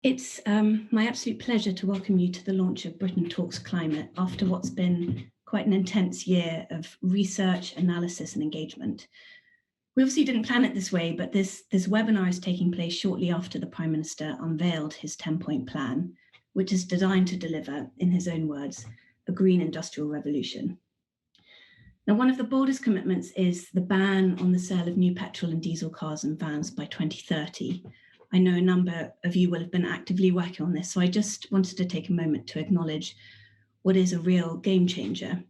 It's my absolute pleasure to welcome you to the launch of Britain Talks Climate after what's been quite an intense year of research, analysis and engagement. We obviously didn't plan it this way, but this webinar is taking place shortly after the Prime Minister unveiled his 10-point plan, which is designed to deliver, in his own words, a green industrial revolution. Now, one of the boldest commitments is the ban on the sale of new petrol and diesel cars and vans by 2030. I know a number of you will have been actively working on this, so I just wanted to take a moment to acknowledge what is a real game changer.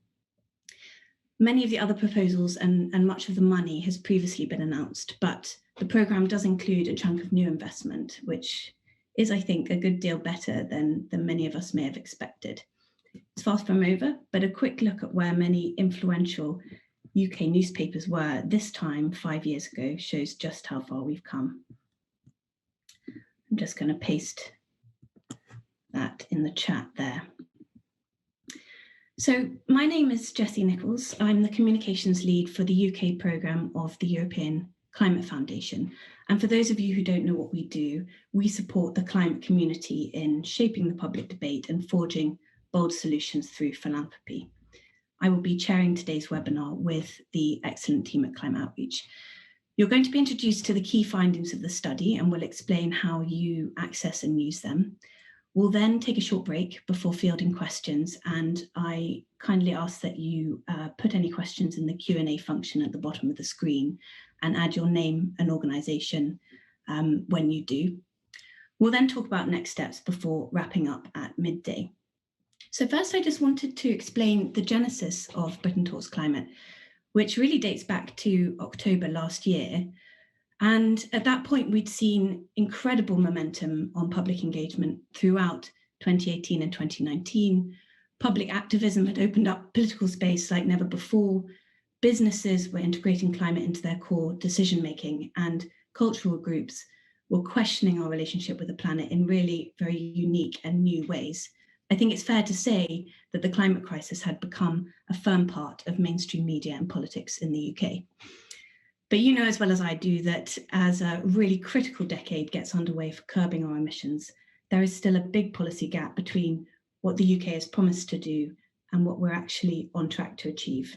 Many of the other proposals and much of the money has previously been announced, but the programme does include a chunk of new investment, which is, I think, a good deal better than many of us may have expected. It's far from over, but a quick look at where many influential UK newspapers were this time 5 years ago shows just how far we've come. I'm just going to paste that in the chat there. So my name is Jessie Nichols. I'm the communications lead for the UK programme of the European Climate Foundation. And for those of you who don't know what we do, we support the climate community in shaping the public debate and forging bold solutions through philanthropy. I will be chairing today's webinar with the excellent team at Climate Outreach. You're going to be introduced to the key findings of the study and we'll explain how you access and use them. We'll then take a short break before fielding questions, and I kindly ask that you put any questions in the Q&A function at the bottom of the screen and add your name and organisation when you do. We'll then talk about next steps before wrapping up at midday. So first, I just wanted to explain the genesis of Britain Talks Climate, which really dates back to October last year. And at that point, we'd seen incredible momentum on public engagement throughout 2018 and 2019. Public activism had opened up political space like never before. Businesses were integrating climate into their core decision-making, and cultural groups were questioning our relationship with the planet in really very unique and new ways. I think it's fair to say that the climate crisis had become a firm part of mainstream media and politics in the UK. But you know as well as I do that as a really critical decade gets underway for curbing our emissions, there is still a big policy gap between what the UK has promised to do and what we're actually on track to achieve.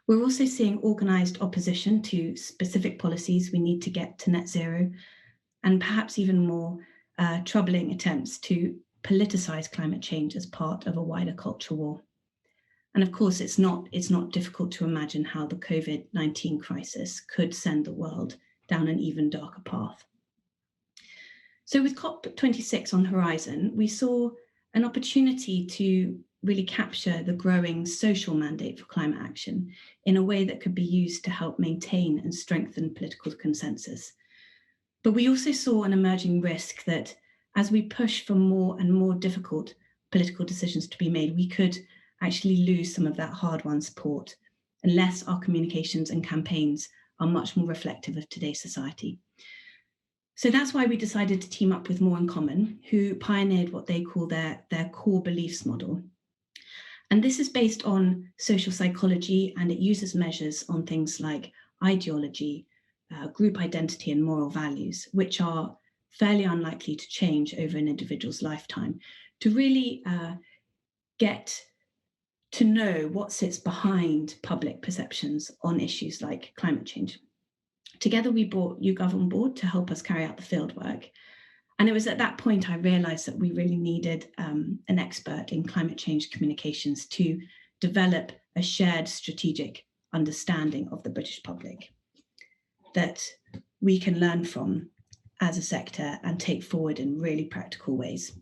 We're also seeing organised opposition to specific policies we need to get to net zero, and perhaps even more troubling attempts to politicise climate change as part of a wider culture war. And of course, it's not difficult to imagine how the COVID-19 crisis could send the world down an even darker path. So with COP26 on the horizon, we saw an opportunity to really capture the growing social mandate for climate action in a way that could be used to help maintain and strengthen political consensus. But we also saw an emerging risk that as we push for more and more difficult political decisions to be made, we could actually lose some of that hard-won support unless our communications and campaigns are much more reflective of today's society. So that's why we decided to team up with More in Common, who pioneered what they call their core beliefs model. And this is based on social psychology, and it uses measures on things like ideology, group identity and moral values, which are fairly unlikely to change over an individual's lifetime, to really get to know what sits behind public perceptions on issues like climate change. Together, we brought YouGov on board to help us carry out the fieldwork. And it was at that point I realised that we really needed an expert in climate change communications to develop a shared strategic understanding of the British public that we can learn from as a sector and take forward in really practical ways.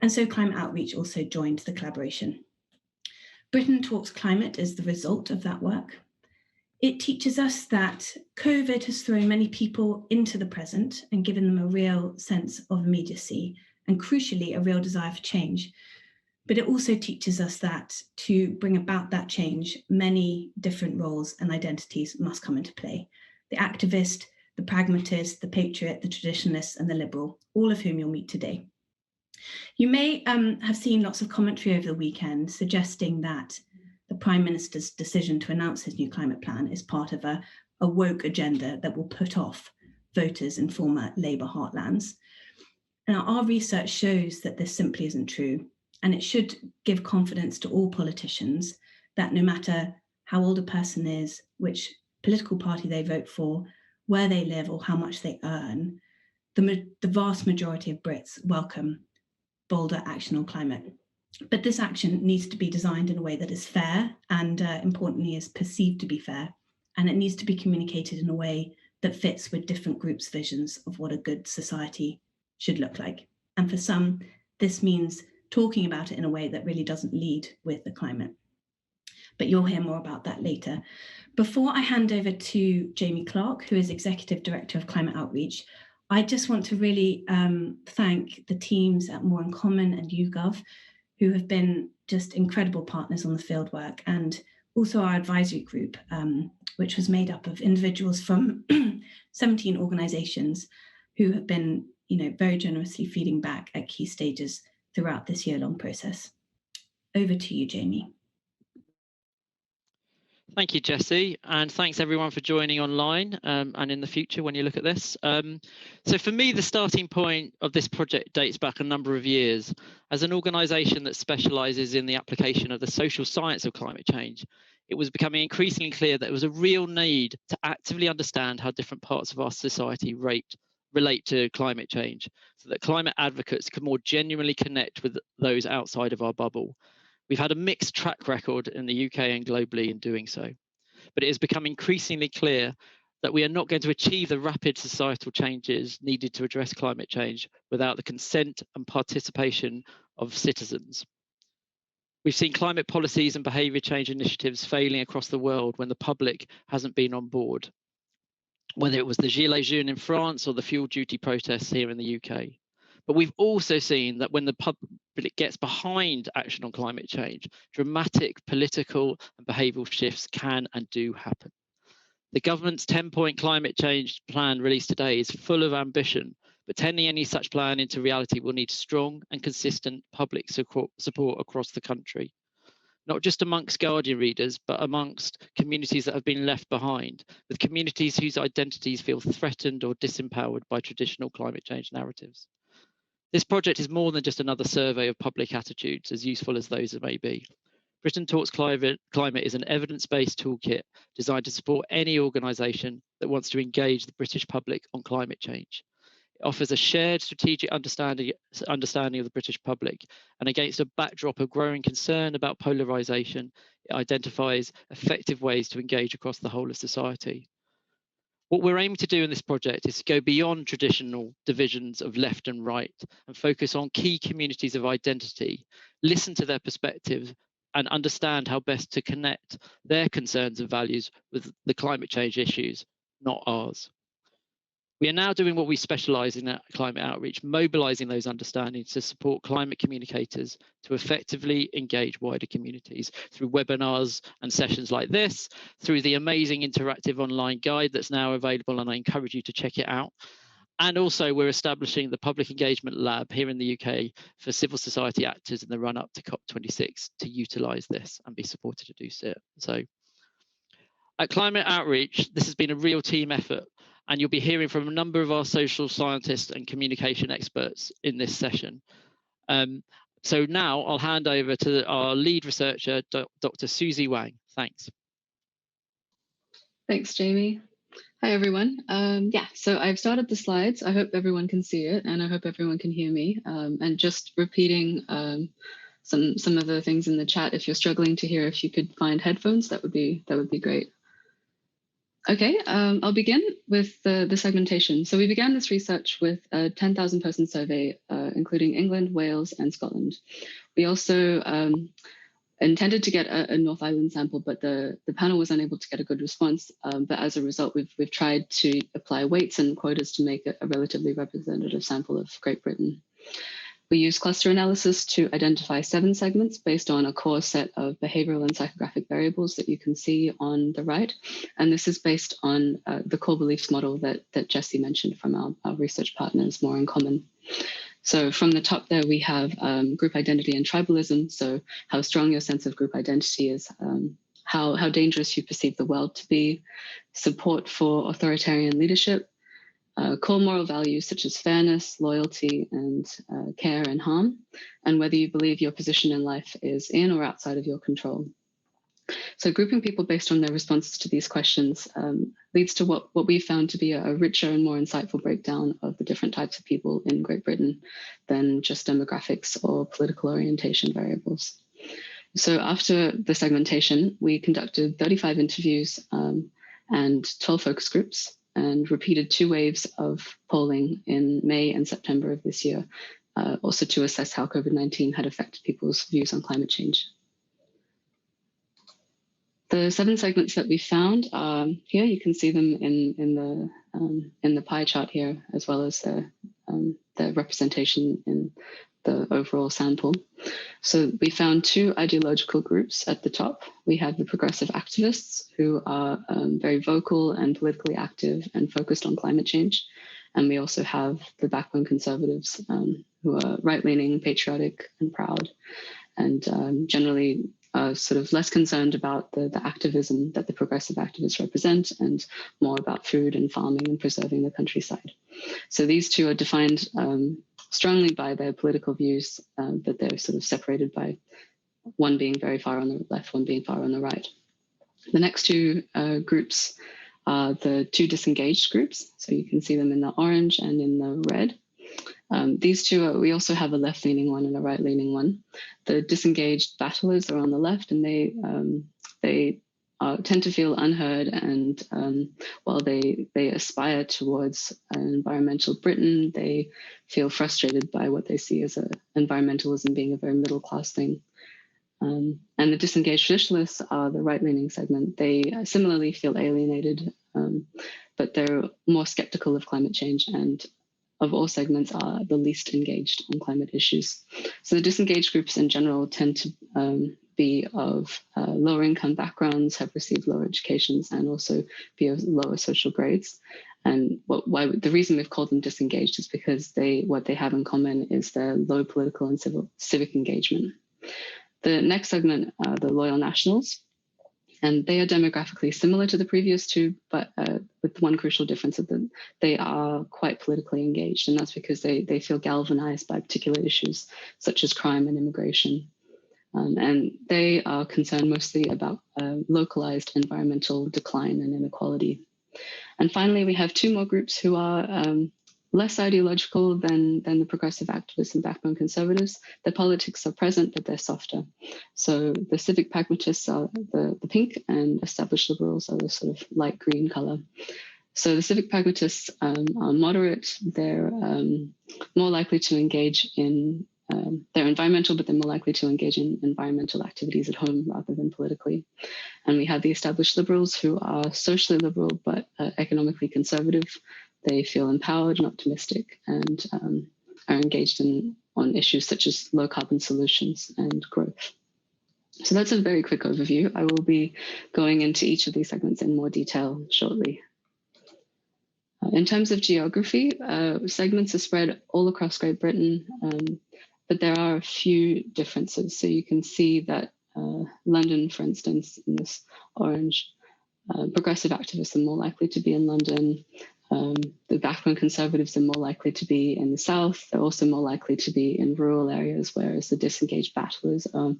And so Climate Outreach also joined the collaboration. Britain Talks Climate is the result of that work. It teaches us that COVID has thrown many people into the present and given them a real sense of immediacy and, crucially, a real desire for change. But it also teaches us that to bring about that change, many different roles and identities must come into play. The activist, the pragmatist, the patriot, the traditionalist, and the liberal, all of whom you'll meet today. You may have seen lots of commentary over the weekend suggesting that the Prime Minister's decision to announce his new climate plan is part of a woke agenda that will put off voters in former Labour heartlands. Now, our research shows that this simply isn't true, and it should give confidence to all politicians that no matter how old a person is, which political party they vote for, where they live, or how much they earn, the vast majority of Brits welcome bolder action on climate. But this action needs to be designed in a way that is fair and, importantly, is perceived to be fair. And it needs to be communicated in a way that fits with different groups' visions of what a good society should look like. And for some, this means talking about it in a way that really doesn't lead with the climate. But you'll hear more about that later. Before I hand over to Jamie Clark, who is Executive Director of Climate Outreach, I just want to really thank the teams at More in Common and YouGov, who have been just incredible partners on the fieldwork, and also our advisory group, which was made up of individuals from 17 organisations who have been, very generously feeding back at key stages throughout this year-long process. Over to you, Jamie. Thank you, Jessie, and thanks everyone for joining online and in the future when you look at this. So for me, the starting point of this project dates back a number of years. As an organisation that specialises in the application of the social science of climate change, it was becoming increasingly clear that there was a real need to actively understand how different parts of our society relate to climate change, so that climate advocates can more genuinely connect with those outside of our bubble. We've had a mixed track record in the UK and globally in doing so, but it has become increasingly clear that we are not going to achieve the rapid societal changes needed to address climate change without the consent and participation of citizens. We've seen climate policies and behaviour change initiatives failing across the world when the public hasn't been on board, whether it was the Gilets jaunes in France or the fuel duty protests here in the UK. But we've also seen that when the public gets behind action on climate change, dramatic political and behavioural shifts can and do happen. The government's 10-point climate change plan released today is full of ambition, but turning any such plan into reality will need strong and consistent public support across the country, not just amongst Guardian readers, but amongst communities that have been left behind, with communities whose identities feel threatened or disempowered by traditional climate change narratives. This project is more than just another survey of public attitudes, as useful as those may be. Britain Talks Climate is an evidence-based toolkit designed to support any organisation that wants to engage the British public on climate change. It offers a shared strategic understanding of the British public, and against a backdrop of growing concern about polarisation, it identifies effective ways to engage across the whole of society. What we're aiming to do in this project is to go beyond traditional divisions of left and right and focus on key communities of identity, listen to their perspectives, and understand how best to connect their concerns and values with the climate change issues, not ours. We are now doing what we specialise in at climate outreach, mobilising those understandings to support climate communicators to effectively engage wider communities through webinars and sessions like this, through the amazing interactive online guide that's now available, and I encourage you to check it out. And also we're establishing the Public Engagement Lab here in the UK for civil society actors in the run-up to COP26 to utilise this and be supported to do so. So at Climate Outreach, this has been a real team effort, and you'll be hearing from a number of our social scientists and communication experts in this session. So now I'll hand over to our lead researcher, Dr. Susie Wang. Thanks. Thanks, Jamie. Hi, everyone. So I've started the slides. I hope everyone can see it, and I hope everyone can hear me. And just repeating some of the things in the chat, if you're struggling to hear, if you could find headphones, that would be great. Okay, I'll begin with the segmentation. So we began this research with a 10,000 person survey, including England, Wales, and Scotland. We also intended to get a North Island sample, but the panel was unable to get a good response. But as a result, we've tried to apply weights and quotas to make a relatively representative sample of Great Britain. We used cluster analysis to identify 7 segments based on a core set of behavioral and psychographic variables that you can see on the right. And this is based on the core beliefs model that Jessie mentioned from our research partners, More in Common. So from the top there, we have group identity and tribalism. So how strong your sense of group identity is, how dangerous you perceive the world to be, support for authoritarian leadership, core moral values such as fairness, loyalty, and care and harm, and whether you believe your position in life is in or outside of your control. So grouping people based on their responses to these questions leads to what we found to be a richer and more insightful breakdown of the different types of people in Great Britain than just demographics or political orientation variables. So after the segmentation, we conducted 35 interviews and 12 focus groups, and repeated 2 waves of polling in May and September of this year, also to assess how COVID-19 had affected people's views on climate change. The 7 segments that we found here, you can see them in the pie chart here, as well as the representation in the overall sample. So we found 2 ideological groups at the top. We have the progressive activists, who are very vocal and politically active and focused on climate change. And we also have the backbone conservatives, who are right-leaning, patriotic, and proud, and generally sort of less concerned about the activism that the progressive activists represent, and more about food and farming and preserving the countryside. So these 2 are defined strongly by their political views, but they're sort of separated by one being very far on the left, one being far on the right. The next 2 groups are the 2 disengaged groups. So you can see them in the orange and in the red. These 2 we also have a left-leaning one and a right-leaning one. The disengaged battlers are on the left, and they tend to feel unheard, and while they aspire towards an environmental Britain, they feel frustrated by what they see as environmentalism being a very middle-class thing. And the disengaged traditionalists are the right-leaning segment. They similarly feel alienated, but they're more skeptical of climate change, and of all segments are the least engaged on climate issues. So the disengaged groups in general tend to be of lower income backgrounds, have received lower educations, and also be of lower social grades. And the reason we've called them disengaged is because what they have in common is their low political and civic engagement. The next segment are the loyal nationals, and they are demographically similar to the previous 2, but with one crucial difference of them, they are quite politically engaged, and that's because they feel galvanized by particular issues such as crime and immigration. And they are concerned mostly about localized environmental decline and inequality. And finally, we have 2 more groups who are less ideological than the progressive activists and backbone conservatives. Their politics are present, but they're softer. So the civic pragmatists are the pink, and established liberals are the sort of light green color. So the civic pragmatists are moderate. They're more likely to engage in they're environmental, but they're more likely to engage in environmental activities at home rather than politically. And we have the established liberals, who are socially liberal, but economically conservative. They feel empowered and optimistic, and are engaged on issues such as low carbon solutions and growth. So that's a very quick overview. I will be going into each of these segments in more detail shortly. In terms of geography, segments are spread all across Great Britain, but there are a few differences. So you can see that London, for instance, in this orange, progressive activists are more likely to be in London. The backbone conservatives are more likely to be in the south. They're also more likely to be in rural areas, whereas the disengaged battlers are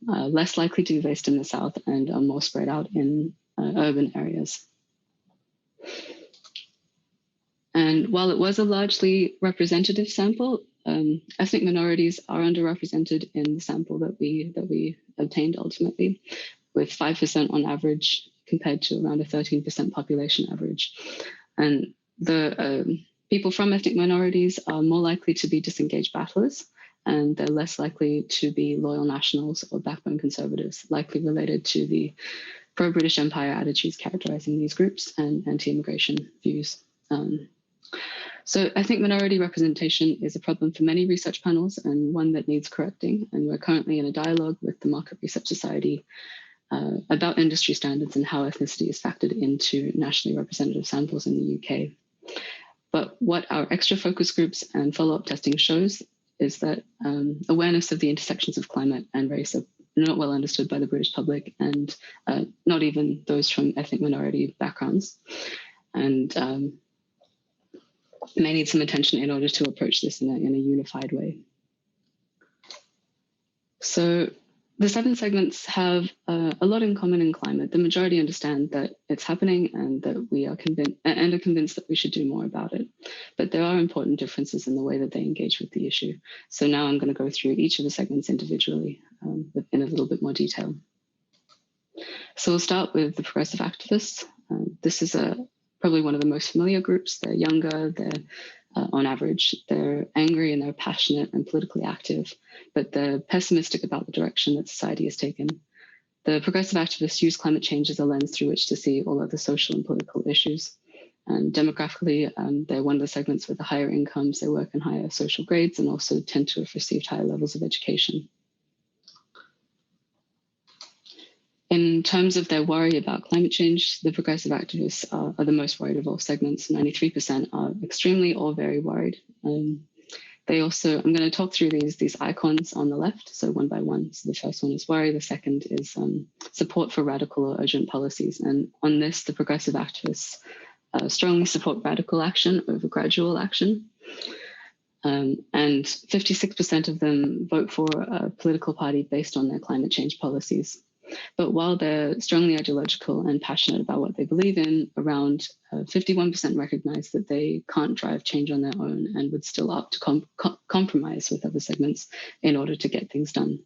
less likely to be based in the south and are more spread out in urban areas. And while it was a largely representative sample, ethnic minorities are underrepresented in the sample that we obtained ultimately, with 5% on average compared to around a 13% population average. And the people from ethnic minorities are more likely to be disengaged battlers, and they're less likely to be loyal nationals or backbone conservatives, likely related to the pro-British Empire attitudes characterizing these groups and anti-immigration views. So ethnic minority representation is a problem for many research panels, and one that needs correcting. And we're currently in a dialogue with the Market Research Society about industry standards and how ethnicity is factored into nationally representative samples in the UK. But what our extra focus groups and follow-up testing shows is that awareness of the intersections of climate and race are not well understood by the British public, and not even those from ethnic minority backgrounds. And may need some attention in order to approach this in a unified way. So the 7 segments have a lot in common in climate. The majority understand that it's happening and that we are convinced that we should do more about it. But there are important differences in the way that they engage with the issue. So now I'm going to go through each of the segments individually in a little bit more detail. So we'll start with the progressive activists. This is probably one of the most familiar groups. They're younger, they're on average, they're angry and they're passionate and politically active, but they're pessimistic about the direction that society has taken. The progressive activists use climate change as a lens through which to see all other social and political issues. And demographically, they're one of the segments with the higher incomes, they work in higher social grades and also tend to have received higher levels of education. In terms of their worry about climate change, the progressive activists are the most worried of all segments. 93% are extremely or very worried. They also, I'm going to talk through these icons on the left, so one by one. So the first one is worry, the second is support for radical or urgent policies. And on this, the progressive activists strongly support radical action over gradual action. And 56% of them vote for a political party based on their climate change policies. But while they're strongly ideological and passionate about what they believe in, around 51% recognize that they can't drive change on their own and would still opt to compromise with other segments in order to get things done.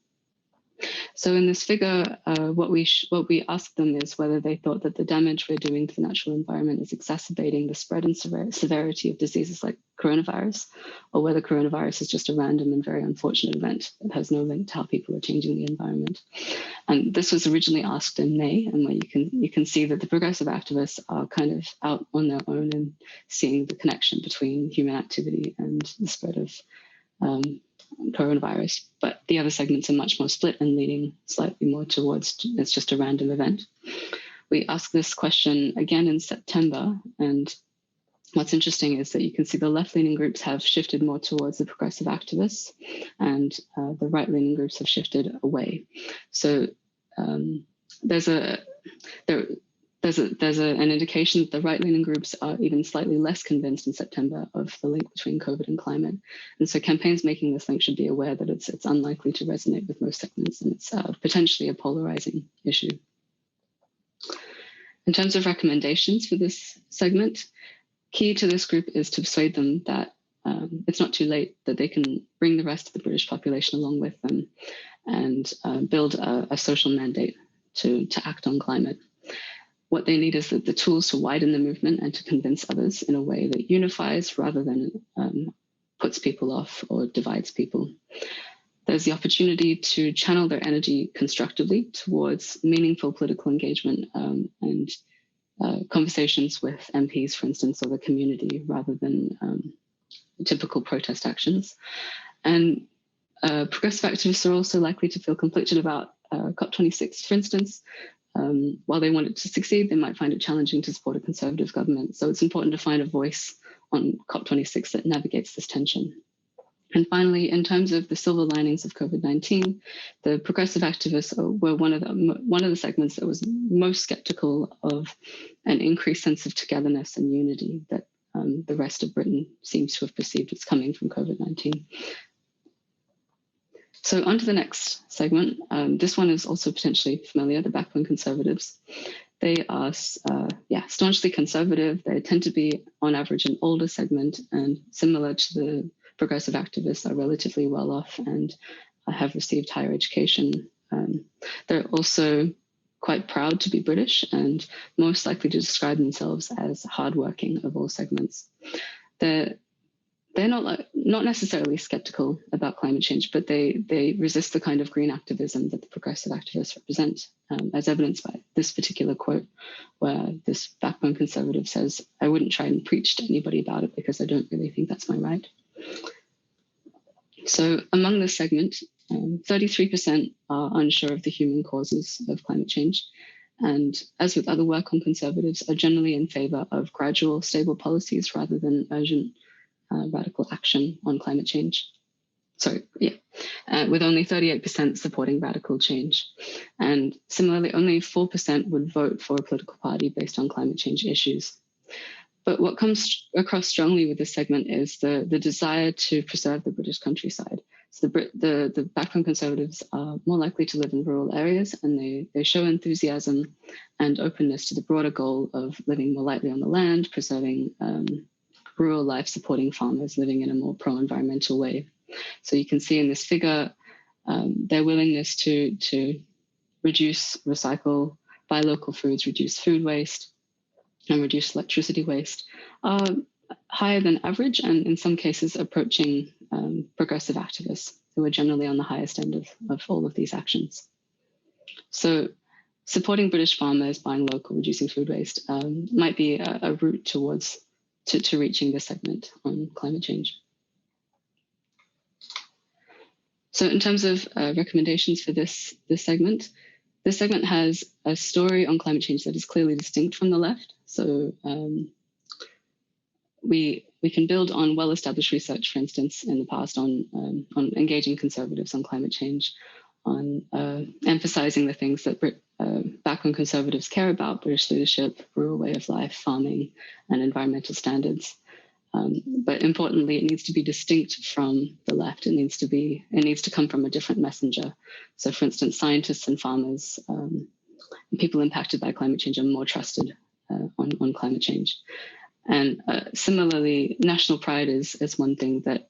So in this figure, what we asked them is whether they thought that the damage we're doing to the natural environment is exacerbating the spread and severity of diseases like coronavirus, or whether coronavirus is just a random and very unfortunate event that has no link to how people are changing the environment. And this was originally asked in May, and where you can see that the progressive activists are kind of out on their own and seeing the connection between human activity and the spread of coronavirus, but the other segments are much more split and leaning slightly more towards it's just a random event. We asked this question again in September, and what's interesting is that you can see the left-leaning groups have shifted more towards the progressive activists, and the right-leaning groups have shifted away. So there's an indication that the right-leaning groups are even slightly less convinced in September of the link between COVID and climate. And so campaigns making this link should be aware that it's unlikely to resonate with most segments, and it's potentially a polarizing issue. In terms of recommendations for this segment, key to this group is to persuade them that it's not too late, that they can bring the rest of the British population along with them and build a social mandate to act on climate. What they need is the tools to widen the movement and to convince others in a way that unifies rather than puts people off or divides people. There's the opportunity to channel their energy constructively towards meaningful political engagement and conversations with MPs, for instance, or the community, rather than typical protest actions. And progressive activists are also likely to feel conflicted about COP26, for instance. While they want it to succeed, they might find it challenging to support a conservative government. So it's important to find a voice on COP26 that navigates this tension. And finally, in terms of the silver linings of COVID-19, the progressive activists were one of the segments that was most skeptical of an increased sense of togetherness and unity that the rest of Britain seems to have perceived as coming from COVID-19. So on to the next segment. This one is also potentially familiar, the backbone conservatives. They are staunchly conservative. They tend to be, on average, an older segment, and similar to the progressive activists, are relatively well off and have received higher education. They're also quite proud to be British and most likely to describe themselves as hardworking of all segments. They're not necessarily skeptical about climate change, but they resist the kind of green activism that the progressive activists represent, as evidenced by this particular quote, where this backbone conservative says, "I wouldn't try and preach to anybody about it because I don't really think that's my right." So among this segment, 33% are unsure of the human causes of climate change. And as with other work on conservatives, are generally in favor of gradual, stable policies rather than urgent radical action on climate change. With only 38% supporting radical change. And similarly, only 4% would vote for a political party based on climate change issues. But what comes across strongly with this segment is the desire to preserve the British countryside. So the background conservatives are more likely to live in rural areas, and they show enthusiasm and openness to the broader goal of living more lightly on the land, preserving rural life, supporting farmers living in a more pro-environmental way. So you can see in this figure their willingness to reduce, recycle, buy local foods, reduce food waste, and reduce electricity waste are higher than average, and in some cases approaching progressive activists who are generally on the highest end of all of these actions. So supporting British farmers, buying local, reducing food waste might be a route towards to reaching this segment on climate change. So in terms of recommendations for this segment has a story on climate change that is clearly distinct from the left. So we can build on well-established research, for instance, in the past on engaging conservatives on climate change, on emphasizing the things that background conservatives care about: British leadership, rural way of life, farming, and environmental standards. But importantly, it needs to be distinct from the left. It needs to come from a different messenger. So, for instance, scientists and farmers, people impacted by climate change, are more trusted on climate change. And similarly, national pride is one thing that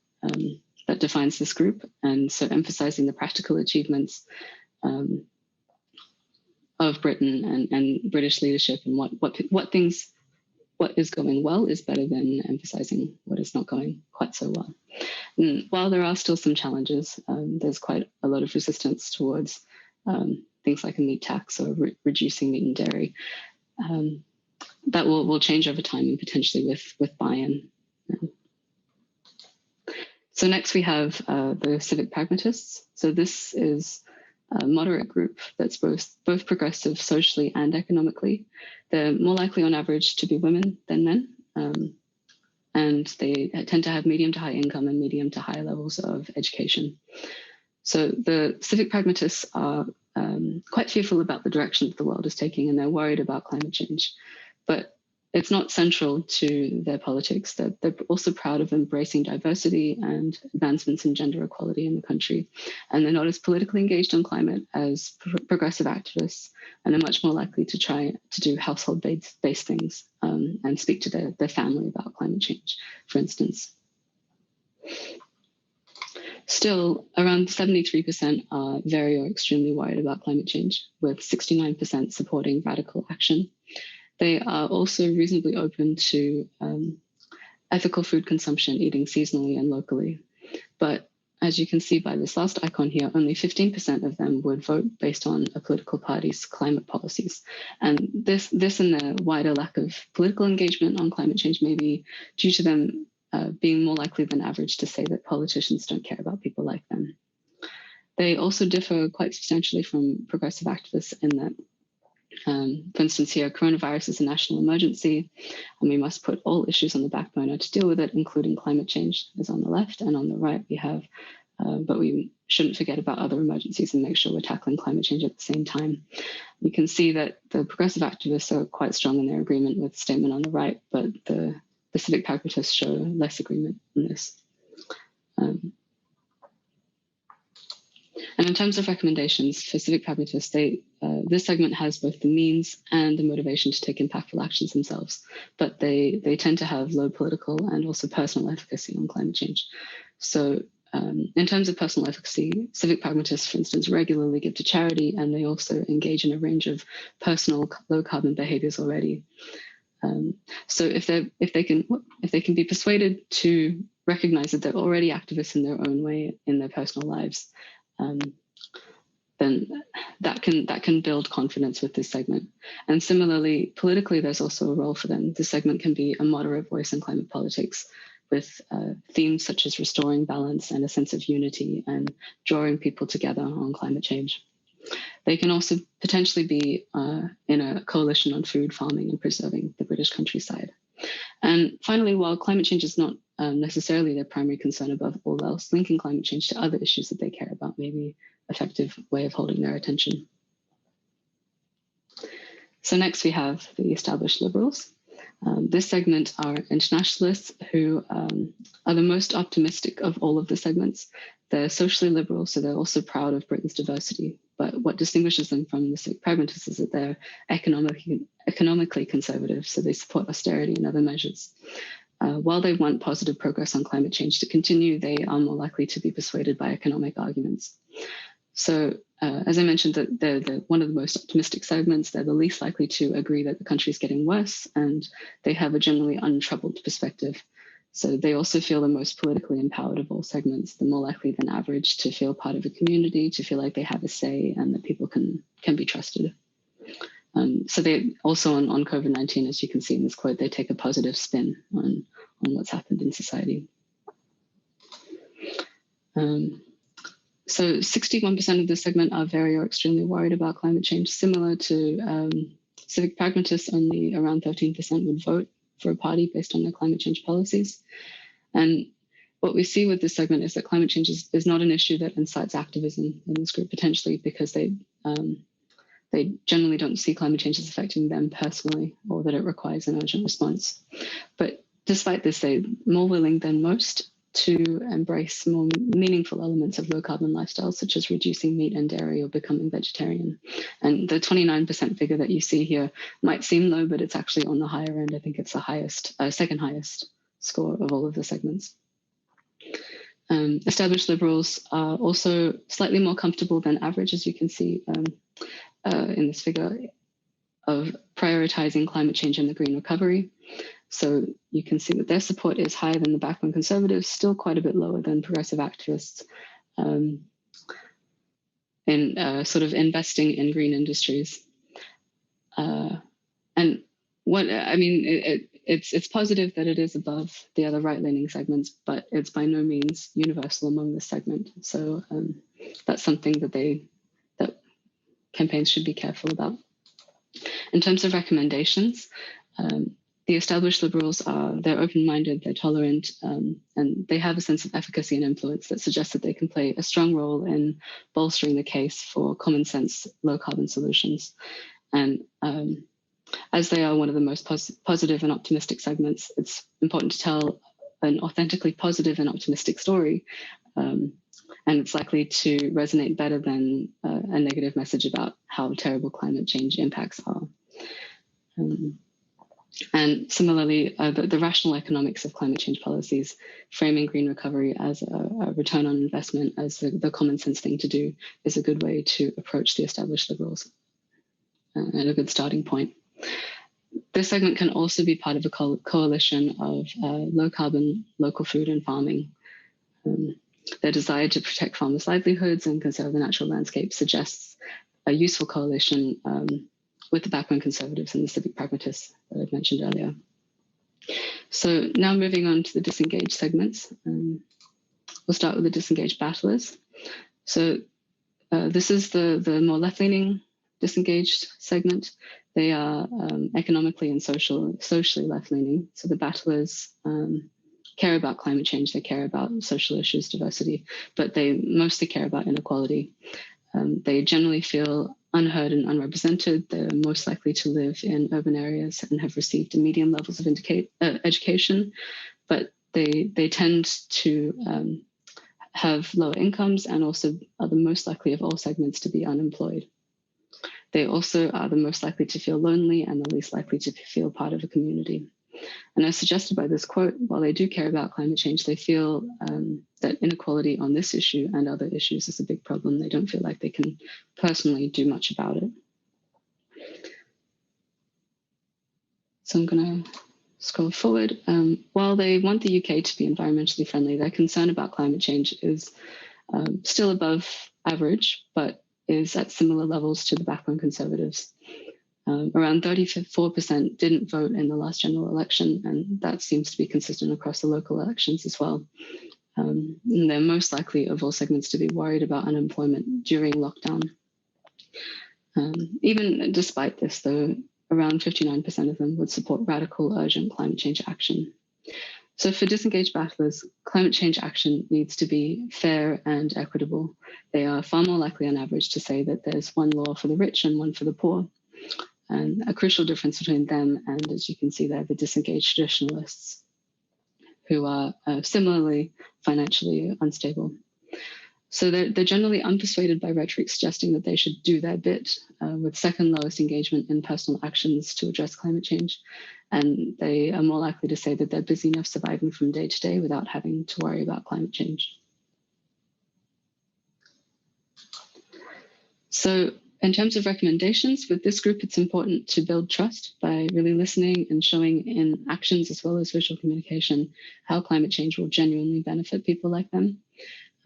defines this group. And so, emphasizing the practical achievements of Britain and British leadership, and what is going well is better than emphasizing what is not going quite so well. And while there are still some challenges, there's quite a lot of resistance towards things like a meat tax or reducing meat and dairy. That will change over time, and potentially with buy-in. So next we have the civic pragmatists. So this is a moderate group that's both progressive socially and economically. They're more likely on average to be women than men, and they tend to have medium to high income and medium to high levels of education. So the civic pragmatists are quite fearful about the direction that the world is taking, and they're worried about climate change. But it's not central to their politics. They're also proud of embracing diversity and advancements in gender equality in the country. And they're not as politically engaged on climate as progressive activists, and are much more likely to try to do household-based things and speak to their family about climate change, for instance. Still, around 73% are very or extremely worried about climate change, with 69% supporting radical action. They are also reasonably open to ethical food consumption, eating seasonally and locally. But as you can see by this last icon here, only 15% of them would vote based on a political party's climate policies. And this and the wider lack of political engagement on climate change may be due to them being more likely than average to say that politicians don't care about people like them. They also differ quite substantially from progressive activists in that, for instance, here, coronavirus is a national emergency, and we must put all issues on the back burner to deal with it, including climate change, is on the left, and on the right we have, but we shouldn't forget about other emergencies and make sure we're tackling climate change at the same time. You can see that the progressive activists are quite strong in their agreement with the statement on the right, but the civic pragmatists show less agreement in this. And in terms of recommendations for civic pragmatists, this segment has both the means and the motivation to take impactful actions themselves, but they tend to have low political and also personal efficacy on climate change. So in terms of personal efficacy, civic pragmatists, for instance, regularly give to charity, and they also engage in a range of personal low carbon behaviors already. So if they can be persuaded to recognize that they're already activists in their own way in their personal lives, then that can build confidence with this segment. And similarly, politically, there's also a role for them. This segment can be a moderate voice in climate politics, with themes such as restoring balance and a sense of unity and drawing people together on climate change. They can also potentially be in a coalition on food, farming, and preserving the British countryside. And finally, while climate change is not necessarily their primary concern above all else, linking climate change to other issues that they care about may be an effective way of holding their attention. So next we have the established liberals. This segment are internationalists who are the most optimistic of all of the segments. They're socially liberal, so they're also proud of Britain's diversity. But what distinguishes them from the civic pragmatists is that they're economically conservative, so they support austerity and other measures. While they want positive progress on climate change to continue, they are more likely to be persuaded by economic arguments. So as I mentioned, that they're one of the most optimistic segments. They're the least likely to agree that the country is getting worse, and they have a generally untroubled perspective. So they also feel the most politically empowered of all segments. They're more likely than average to feel part of a community, to feel like they have a say and that people can be trusted. So they also on COVID-19, as you can see in this quote, they take a positive spin on what's happened in society. So 61% of this segment are very or extremely worried about climate change, similar to civic pragmatists. Only around 13% would vote for a party based on their climate change policies. And what we see with this segment is that climate change is not an issue that incites activism in this group, potentially because they generally don't see climate change as affecting them personally, or that it requires an urgent response. But despite this, they're more willing than most to embrace more meaningful elements of low carbon lifestyles, such as reducing meat and dairy or becoming vegetarian. And the 29% figure that you see here might seem low, but it's actually on the higher end. I think it's the highest, second highest score of all of the segments. Established liberals are also slightly more comfortable than average, as you can see in this figure, of prioritizing climate change and the green recovery. So you can see that their support is higher than the backbone conservatives, still quite a bit lower than progressive activists in sort of investing in green industries. And what I mean, it's positive that it is above the other right-leaning segments, but it's by no means universal among this segment. So that's something that campaigns should be careful about. In terms of recommendations, the established liberals they're open-minded, they're tolerant, and they have a sense of efficacy and influence that suggests that they can play a strong role in bolstering the case for common sense, low carbon solutions. And as they are one of the most positive and optimistic segments, it's important to tell an authentically positive and optimistic story. And it's likely to resonate better than a negative message about how terrible climate change impacts are. And similarly, the rational economics of climate change policies, framing green recovery as a return on investment, as the common sense thing to do, is a good way to approach the established liberals and a good starting point. This segment can also be part of a coalition of low carbon, local food and farming. Their desire to protect farmers' livelihoods and conserve the natural landscape suggests a useful coalition with the backbone conservatives and the civic pragmatists that I've mentioned earlier. So now moving on to the disengaged segments. We'll start with the disengaged battlers. So this is the more left-leaning disengaged segment. They are economically and socially left-leaning. So the battlers care about climate change, they care about social issues, diversity, but they mostly care about inequality. They generally feel unheard and unrepresented. They're most likely to live in urban areas and have received medium levels of education, but they tend to have lower incomes and also are the most likely of all segments to be unemployed. They also are the most likely to feel lonely and the least likely to feel part of a community. And as suggested by this quote, while they do care about climate change, they feel that inequality on this issue and other issues is a big problem. They don't feel like they can personally do much about it. So I'm going to scroll forward. While they want the UK to be environmentally friendly, their concern about climate change is still above average, but is at similar levels to the backbone conservatives. Around 34% didn't vote in the last general election, and that seems to be consistent across the local elections as well. And they're most likely of all segments to be worried about unemployment during lockdown. Even despite this, though, around 59% of them would support radical, urgent climate change action. So for disengaged battlers, climate change action needs to be fair and equitable. They are far more likely on average to say that there's one law for the rich and one for the poor. And a crucial difference between them and, as you can see there, the disengaged traditionalists, who are similarly financially unstable. So they're generally unpersuaded by rhetoric suggesting that they should do their bit, with second lowest engagement in personal actions to address climate change. And they are more likely to say that they're busy enough surviving from day to day without having to worry about climate change. So in terms of recommendations, with this group, it's important to build trust by really listening and showing in actions as well as visual communication how climate change will genuinely benefit people like them.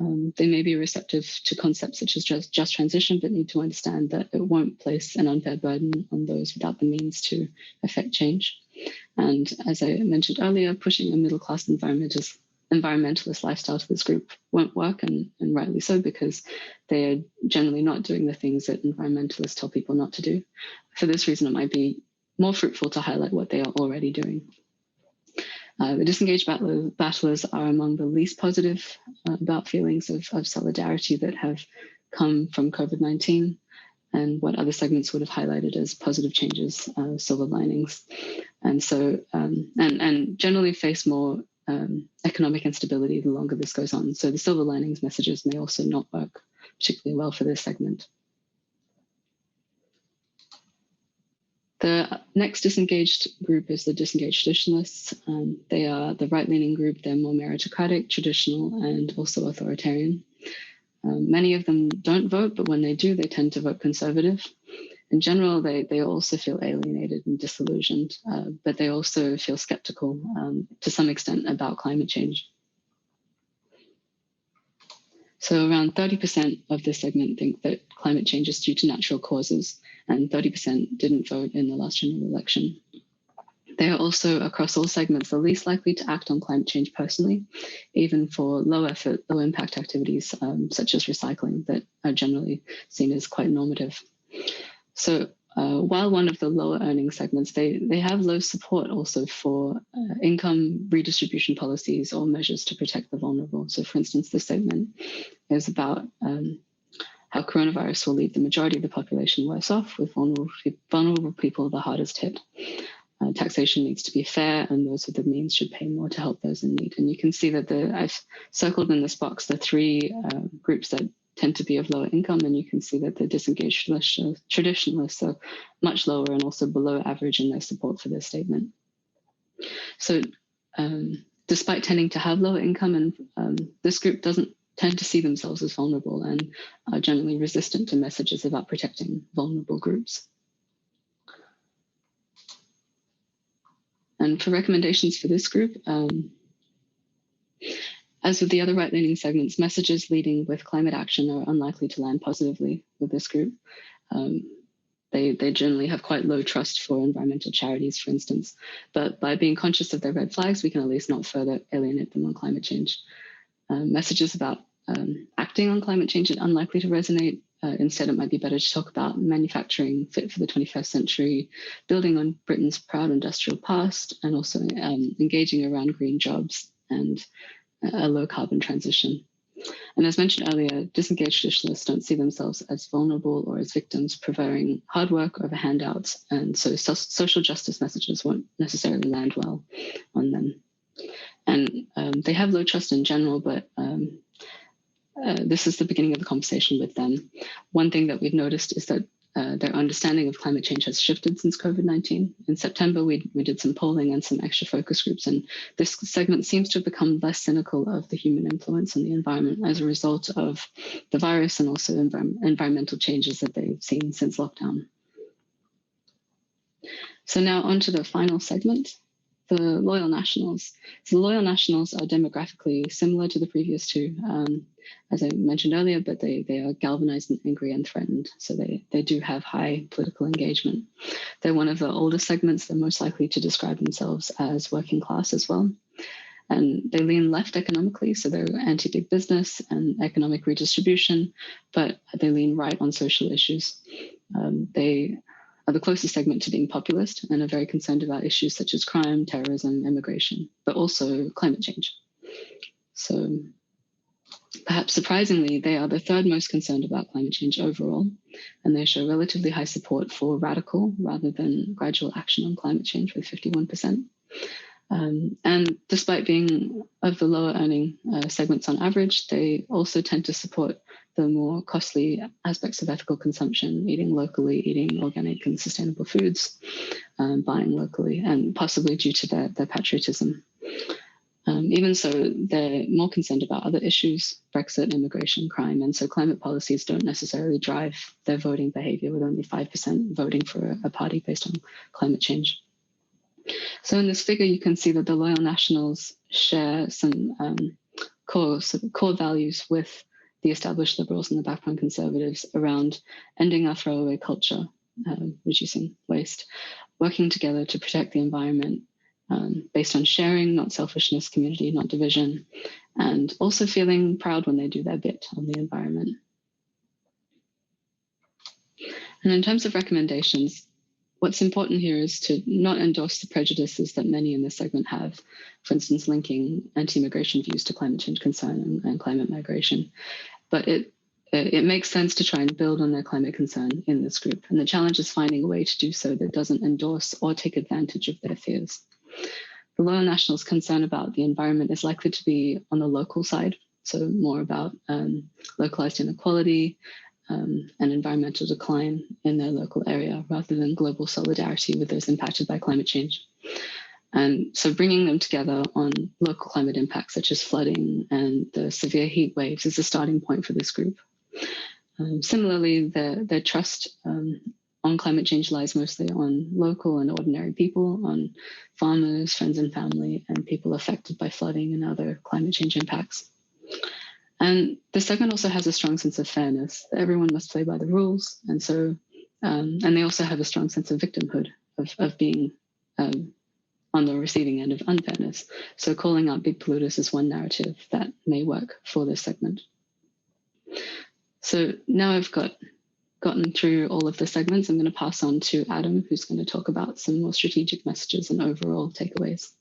They may be receptive to concepts such as just transition, but need to understand that it won't place an unfair burden on those without the means to affect change. And as I mentioned earlier, pushing a middle-class environmentalist lifestyle to this group won't work, and rightly so, because they are generally not doing the things that environmentalists tell people not to do. For this reason, it might be more fruitful to highlight what they are already doing. The disengaged battlers are among the least positive about feelings of solidarity that have come from COVID-19 and what other segments would have highlighted as positive changes, silver linings. And so, and generally face more economic instability the longer this goes on. So the silver linings messages may also not work particularly well for this segment. The next disengaged group is the disengaged traditionalists. They are the right-leaning group. They're more meritocratic, traditional, and also authoritarian. Many of them don't vote, but when they do, they tend to vote conservative. In general, they also feel alienated and disillusioned, but they also feel skeptical to some extent about climate change. So around 30% of this segment think that climate change is due to natural causes, and 30% didn't vote in the last general election. They are also, across all segments, the least likely to act on climate change personally, even for low effort, low impact activities such as recycling that are generally seen as quite normative. So while one of the lower earning segments, they have low support also for income redistribution policies or measures to protect the vulnerable. So for instance, this segment is about how coronavirus will leave the majority of the population worse off, with vulnerable people the hardest hit. Taxation needs to be fair, and those with the means should pay more to help those in need. And you can see that I've circled in this box the three groups that tend to be of lower income, and you can see that the disengaged traditionalists are much lower and also below average in their support for this statement. So despite tending to have lower income, and this group doesn't tend to see themselves as vulnerable and are generally resistant to messages about protecting vulnerable groups. And for recommendations for this group, as with the other right-leaning segments, messages leading with climate action are unlikely to land positively with this group. They generally have quite low trust for environmental charities, for instance. But by being conscious of their red flags, we can at least not further alienate them on climate change. Messages about acting on climate change are unlikely to resonate. Instead, it might be better to talk about manufacturing fit for the 21st century, building on Britain's proud industrial past, and also engaging around green jobs and a low carbon transition. And as mentioned earlier, disengaged traditionalists don't see themselves as vulnerable or as victims, preferring hard work over handouts, and so social justice messages won't necessarily land well on them. And they have low trust in general, but this is the beginning of the conversation with them. One thing that we've noticed is that their understanding of climate change has shifted since COVID-19. In September, we did some polling and some extra focus groups, and this segment seems to have become less cynical of the human influence on the environment as a result of the virus and also environmental changes that they've seen since lockdown. So now on to the final segment, the loyal nationals. So the loyal nationals are demographically similar to the previous two, as I mentioned earlier, but they are galvanized and angry and threatened. So they do have high political engagement. They're one of the older segments. They're most likely to describe themselves as working class as well. And they lean left economically, so they're anti-big business and economic redistribution, but they lean right on social issues. They are the closest segment to being populist and are very concerned about issues such as crime, terrorism, immigration, but also climate change. So Perhaps surprisingly, they are the third most concerned about climate change overall, and they show relatively high support for radical rather than gradual action on climate change with 51%. And despite being of the lower earning segments on average, they also tend to support the more costly aspects of ethical consumption, eating locally, eating organic and sustainable foods, buying locally, and possibly due to their patriotism. Even so, they're more concerned about other issues, Brexit, immigration, crime, and so climate policies don't necessarily drive their voting behavior, with only 5% voting for a party based on climate change. So in this figure, you can see that the Loyal Nationals share some core values with the established Liberals and the background Conservatives around ending our throwaway culture, reducing waste, working together to protect the environment, based on sharing, not selfishness, community, not division, and also feeling proud when they do their bit on the environment. And in terms of recommendations, what's important here is to not endorse the prejudices that many in this segment have, for instance, linking anti-immigration views to climate change concern and climate migration. But it makes sense to try and build on their climate concern in this group. And the challenge is finding a way to do so that doesn't endorse or take advantage of their fears. The Loyal Nationals' concern about the environment is likely to be on the local side, so more about localized inequality and environmental decline in their local area, rather than global solidarity with those impacted by climate change. And so bringing them together on local climate impacts such as flooding and the severe heat waves is a starting point for this group. Similarly, their trust on climate change lies mostly on local and ordinary people, on farmers, friends and family, and people affected by flooding and other climate change impacts. And the segment also has a strong sense of fairness. Everyone must play by the rules. And so, and they also have a strong sense of victimhood, of being on the receiving end of unfairness. So calling out big polluters is one narrative that may work for this segment. So now I've gotten through all of the segments, I'm going to pass on to Adam, who's going to talk about some more strategic messages and overall takeaways.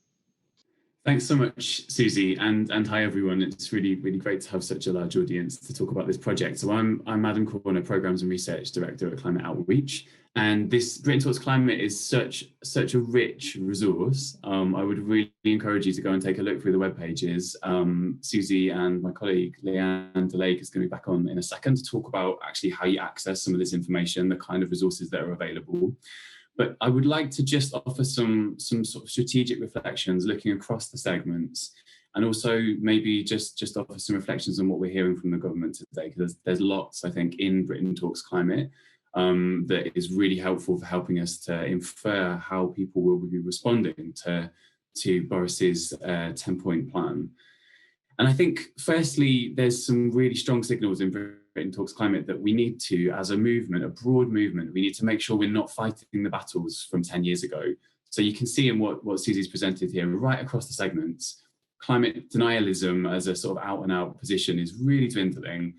Thanks so much, Susie, and hi everyone. It's really great to have such a large audience to talk about this project. So I'm Adam Corner, Programs and Research Director at Climate Outreach, and this Britain Talks Climate is such a rich resource. I would really encourage you to go and take a look through the web pages. Susie and my colleague Leanne DeLake is going to be back on in a second to talk about actually how you access some of this information, the kind of resources that are available. But I would like to just offer some sort of strategic reflections looking across the segments, and also maybe just offer some reflections on what we're hearing from the government today, because there's lots, I think, in Britain Talks Climate that is really helpful for helping us to infer how people will be responding to Boris's 10-point plan. And I think, firstly, there's some really strong signals in Britain Talks Climate that we need to, as a movement, a broad movement, we need to make sure we're not fighting the battles from 10 years ago. So you can see in what Susie's presented here, right across the segments, climate denialism as a sort of out-and-out position is really dwindling.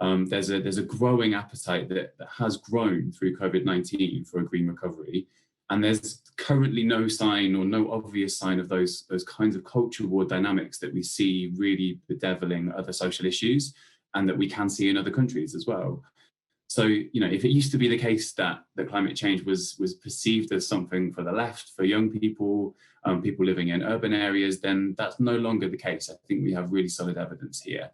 There's a growing appetite that has grown through COVID-19 for a green recovery. And there's currently no sign or no obvious sign of those kinds of cultural war dynamics that we see really bedeviling other social issues, and that we can see in other countries as well. So, you know, if it used to be the case that climate change was perceived as something for the left, for young people, people living in urban areas, then that's no longer the case. I think we have really solid evidence here.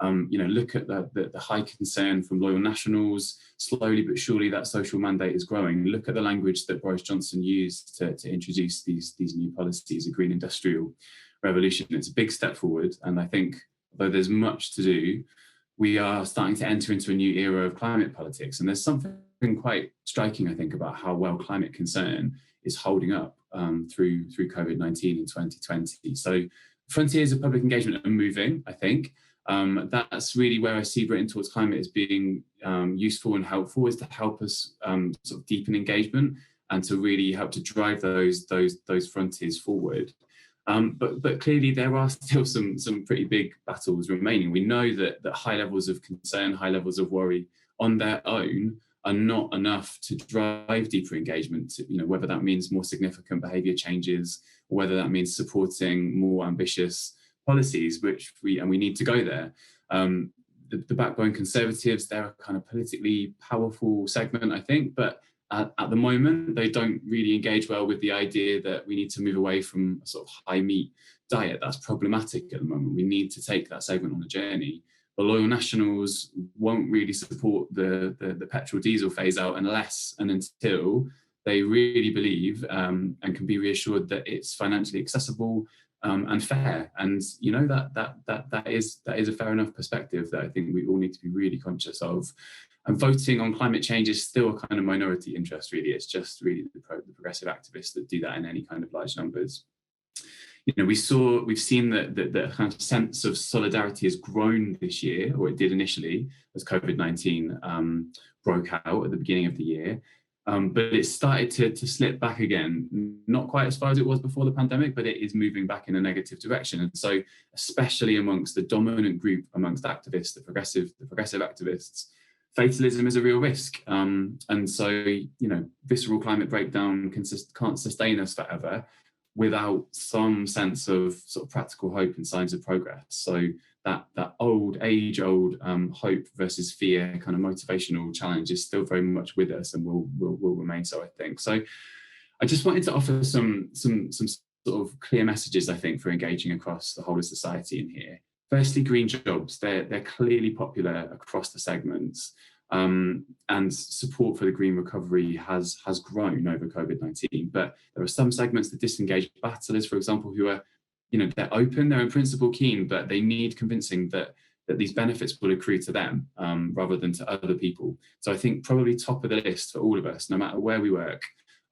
You know, look at the high concern from Loyal Nationals. Slowly but surely that social mandate is growing. Look at the language that Boris Johnson used to introduce these new policies, a green industrial revolution. It's a big step forward. And I think, though there's much to do, we are starting to enter into a new era of climate politics. And there's something quite striking, I think, about how well climate concern is holding up through COVID-19 in 2020. So frontiers of public engagement are moving, I think. That's really where I see Britain Talks Climate as being useful and helpful, is to help us sort of deepen engagement and to really help to drive those frontiers forward. But clearly there are still some pretty big battles remaining. We know that high levels of concern, high levels of worry on their own are not enough to drive deeper engagement, you know, whether that means more significant behaviour changes, or whether that means supporting more ambitious policies, which we need to go there. The backbone Conservatives, they're a kind of politically powerful segment, I think, but at the moment, they don't really engage well with the idea that we need to move away from a sort of high meat diet. That's problematic at the moment. We need to take that segment on a journey. The Loyal Nationals won't really support the petrol diesel phase out unless and until they really believe and can be reassured that it's financially accessible and fair. And you know, that is a fair enough perspective that I think we all need to be really conscious of. And voting on climate change is still a kind of minority interest, really. It's just really the progressive activists that do that in any kind of large numbers. You know, we've seen that the kind of sense of solidarity has grown this year, or it did initially, as COVID-19 broke out at the beginning of the year. But it started to slip back again, not quite as far as it was before the pandemic, but it is moving back in a negative direction. And so, especially amongst the dominant group amongst activists, the progressive activists, fatalism is a real risk. And so, you know, visceral climate breakdown can't sustain us forever without some sense of sort of practical hope and signs of progress. So that age-old hope versus fear kind of motivational challenge is still very much with us and will remain so, I think. So I just wanted to offer some sort of clear messages, I think, for engaging across the whole of society in here. Firstly, green jobs, they're clearly popular across the segments. And support for the green recovery has grown over COVID-19, but there are some segments, the disengaged battlers, for example, who are, you know, they're open, they're in principle keen, but they need convincing that these benefits will accrue to them rather than to other people. So I think probably top of the list for all of us, no matter where we work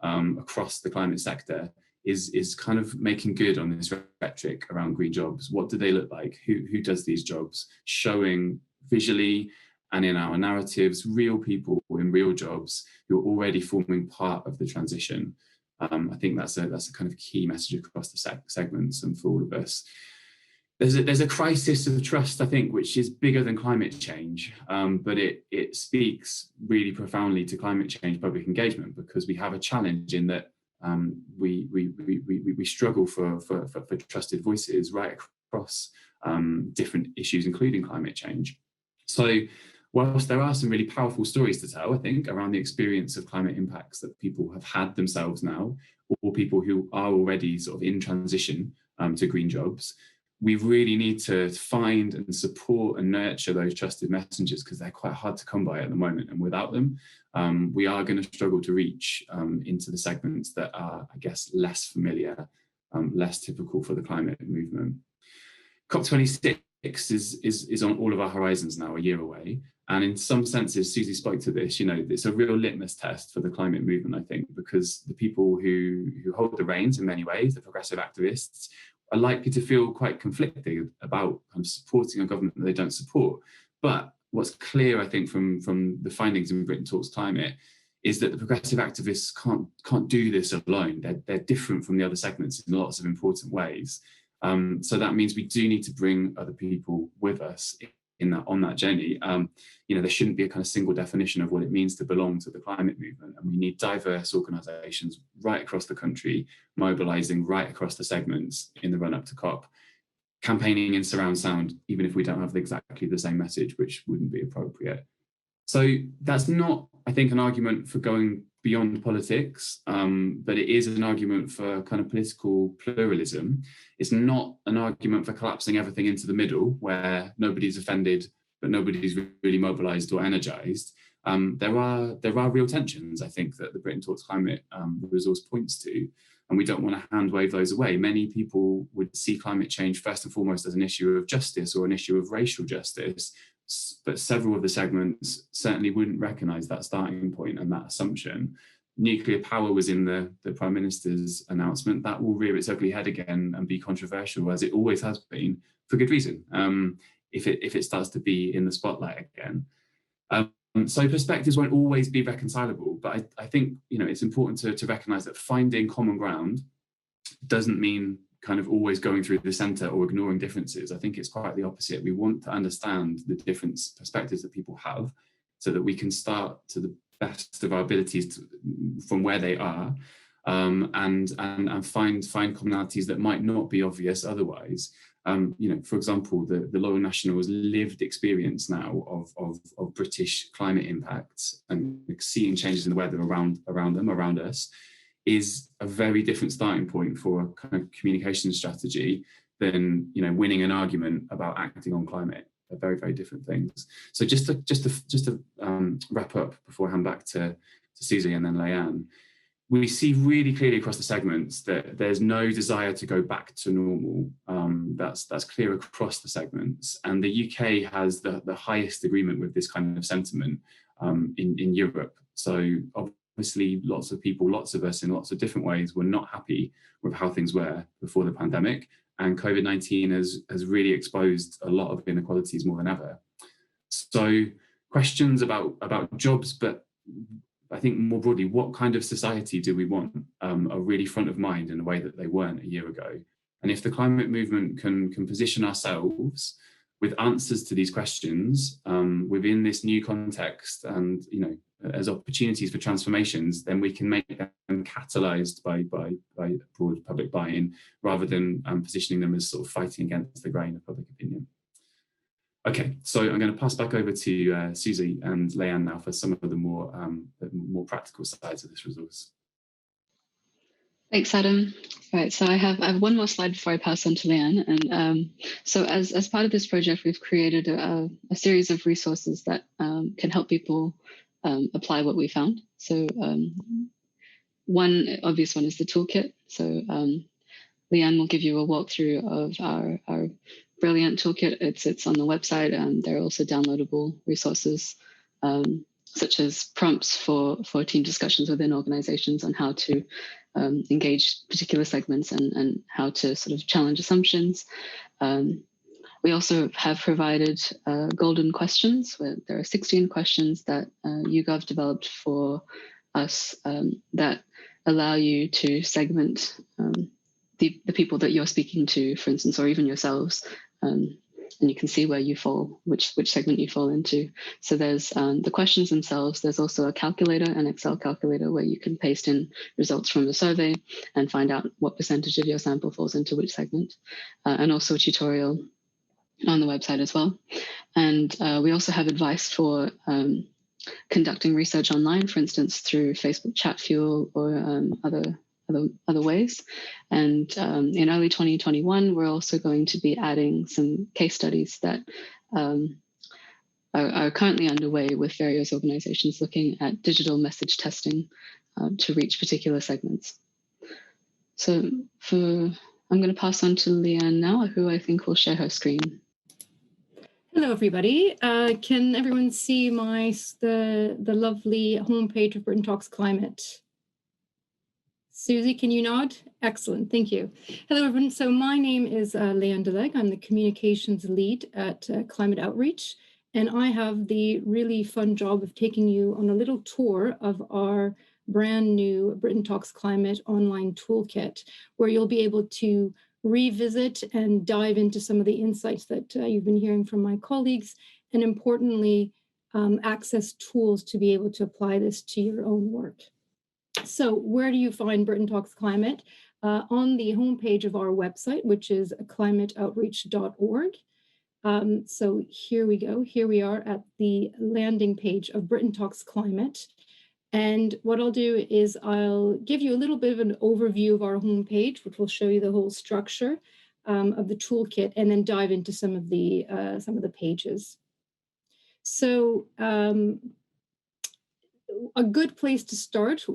across the climate sector, is kind of making good on this rhetoric around green jobs. What do they look like? Who does these jobs? Showing visually and in our narratives, real people in real jobs who are already forming part of the transition. I think that's a kind of key message across the segments and for all of us. There's a crisis of trust, I think, which is bigger than climate change, but it speaks really profoundly to climate change public engagement, because we have a challenge in that we struggle for trusted voices right across different issues, including climate change. So whilst there are some really powerful stories to tell, I think, around the experience of climate impacts that people have had themselves now, or people who are already sort of in transition to green jobs, we really need to find and support and nurture those trusted messengers, because they're quite hard to come by at the moment. And without them, we are going to struggle to reach into the segments that are, I guess, less familiar, less typical for the climate movement. COP26 is on all of our horizons now, a year away. And in some senses, Susie spoke to this, you know, it's a real litmus test for the climate movement, I think, because the people who hold the reins in many ways, the progressive activists, are likely to feel quite conflicted about kind of supporting a government that they don't support. But what's clear, I think, from the findings in Britain Talks Climate is that the progressive activists can't do this alone. They're different from the other segments in lots of important ways. So that means we do need to bring other people with us on that journey. You know, there shouldn't be a kind of single definition of what it means to belong to the climate movement, and we need diverse organisations right across the country, mobilising right across the segments in the run-up to COP, campaigning in surround sound, even if we don't have exactly the same message, which wouldn't be appropriate. So that's not, I think, an argument for going beyond politics, but it is an argument for kind of political pluralism. It's not an argument for collapsing everything into the middle, where nobody's offended, but nobody's really mobilised or energised. There are real tensions, I think, that the Britain Talks Climate resource points to, and we don't want to hand wave those away. Many people would see climate change first and foremost as an issue of justice or an issue of racial justice, but several of the segments certainly wouldn't recognise that starting point and that assumption. Nuclear power was in the Prime Minister's announcement. That will rear its ugly head again and be controversial, as it always has been, for good reason, if it starts to be in the spotlight again. So perspectives won't always be reconcilable, but I think, you know, it's important to recognise that finding common ground doesn't mean kind of always going through the centre or ignoring differences. I think it's quite the opposite. We want to understand the different perspectives that people have, so that we can start to the best of our abilities from where they are, and find commonalities that might not be obvious otherwise, For example, the Loyal National's lived experience now of British climate impacts and seeing changes in the weather around us, is a very different starting point for a kind of communication strategy than winning an argument about acting on climate. They're very, very different things. So just to wrap up before I hand back to Susie and then Leanne, we see really clearly across the segments that there's no desire to go back to normal. That's clear across the segments, and the UK has the highest agreement with this kind of sentiment in Europe. So obviously, lots of people, lots of us in lots of different ways were not happy with how things were before the pandemic, and COVID-19 has really exposed a lot of inequalities more than ever. So questions about jobs, but I think more broadly, what kind of society do we want, are really front of mind in a way that they weren't a year ago. And if the climate movement can position ourselves with answers to these questions within this new context and as opportunities for transformations, then we can make them catalyzed by broad public buy-in rather than positioning them as sort of fighting against the grain of public opinion. Okay, so I'm going to pass back over to Susie and Leanne now for some of the more practical sides of this resource. Thanks, Adam. All right, so I have one more slide before I pass on to Leanne. And so as part of this project, we've created a series of resources that can help people apply what we found. So one obvious one is the toolkit. So Leanne will give you a walkthrough of our brilliant toolkit. It's on the website, and there are also downloadable resources such as prompts for team discussions within organizations on how to engage particular segments and how to sort of challenge assumptions. We also have provided golden questions, where there are 16 questions that YouGov developed for us that allow you to segment the people that you're speaking to, for instance, or even yourselves, and you can see where you fall, which segment you fall into. So there's the questions themselves. There's also a calculator, an Excel calculator, where you can paste in results from the survey and find out what percentage of your sample falls into which segment, and also a tutorial on the website as well. And we also have advice for conducting research online, for instance, through Facebook Chat Fuel or other ways. And in early 2021, we're also going to be adding some case studies that are currently underway with various organizations looking at digital message testing to reach particular segments. So I'm going to pass on to Leanne now, who I think will share her screen. Hello, everybody. Can everyone see the lovely homepage of Britain Talks Climate? Susie, can you nod? Excellent, thank you. Hello, everyone. So my name is Leanne Deleg. I'm the communications lead at Climate Outreach, and I have the really fun job of taking you on a little tour of our brand new Britain Talks Climate online toolkit, where you'll be able to revisit and dive into some of the insights that you've been hearing from my colleagues, and importantly, access tools to be able to apply this to your own work. So where do you find Britain Talks Climate? On the homepage of our website, which is climateoutreach.org. So here we go. Here we are at the landing page of Britain Talks Climate. And what I'll do is I'll give you a little bit of an overview of our homepage, which will show you the whole structure of the toolkit, and then dive into some of the pages. So a good place to start,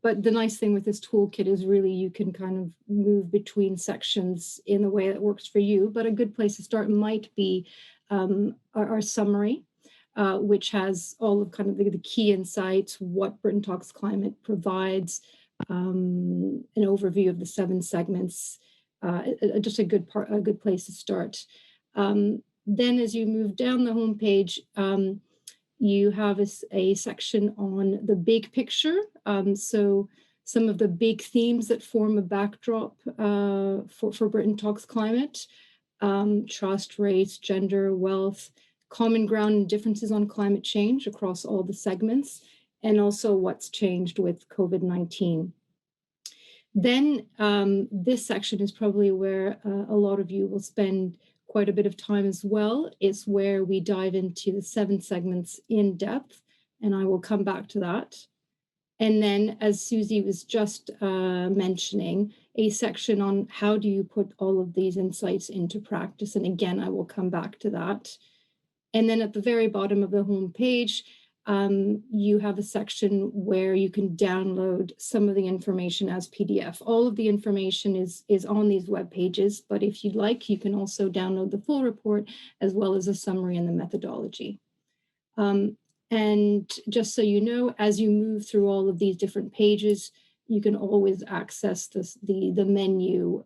but the nice thing with this toolkit is really you can kind of move between sections in the way that works for you. But a good place to start might be our summary, which has all of kind of the key insights, what Britain Talks Climate provides, an overview of the 7 segments, just a good place to start. Then as you move down the homepage, you have a section on the big picture. So some of the big themes that form a backdrop for Britain Talks Climate, trust, race, gender, wealth, common ground and differences on climate change across all the segments, and also what's changed with COVID-19. Then this section is probably where a lot of you will spend quite a bit of time as well. It's where we dive into the 7 segments in depth, and I will come back to that. And then, as Susie was just mentioning, a section on how do you put all of these insights into practice. And again, I will come back to that. And then at the very bottom of the home page, you have a section where you can download some of the information as PDF. All of the information is on these web pages, but if you'd like, you can also download the full report as well as a summary and the methodology. And just so you know, as you move through all of these different pages, you can always access the menu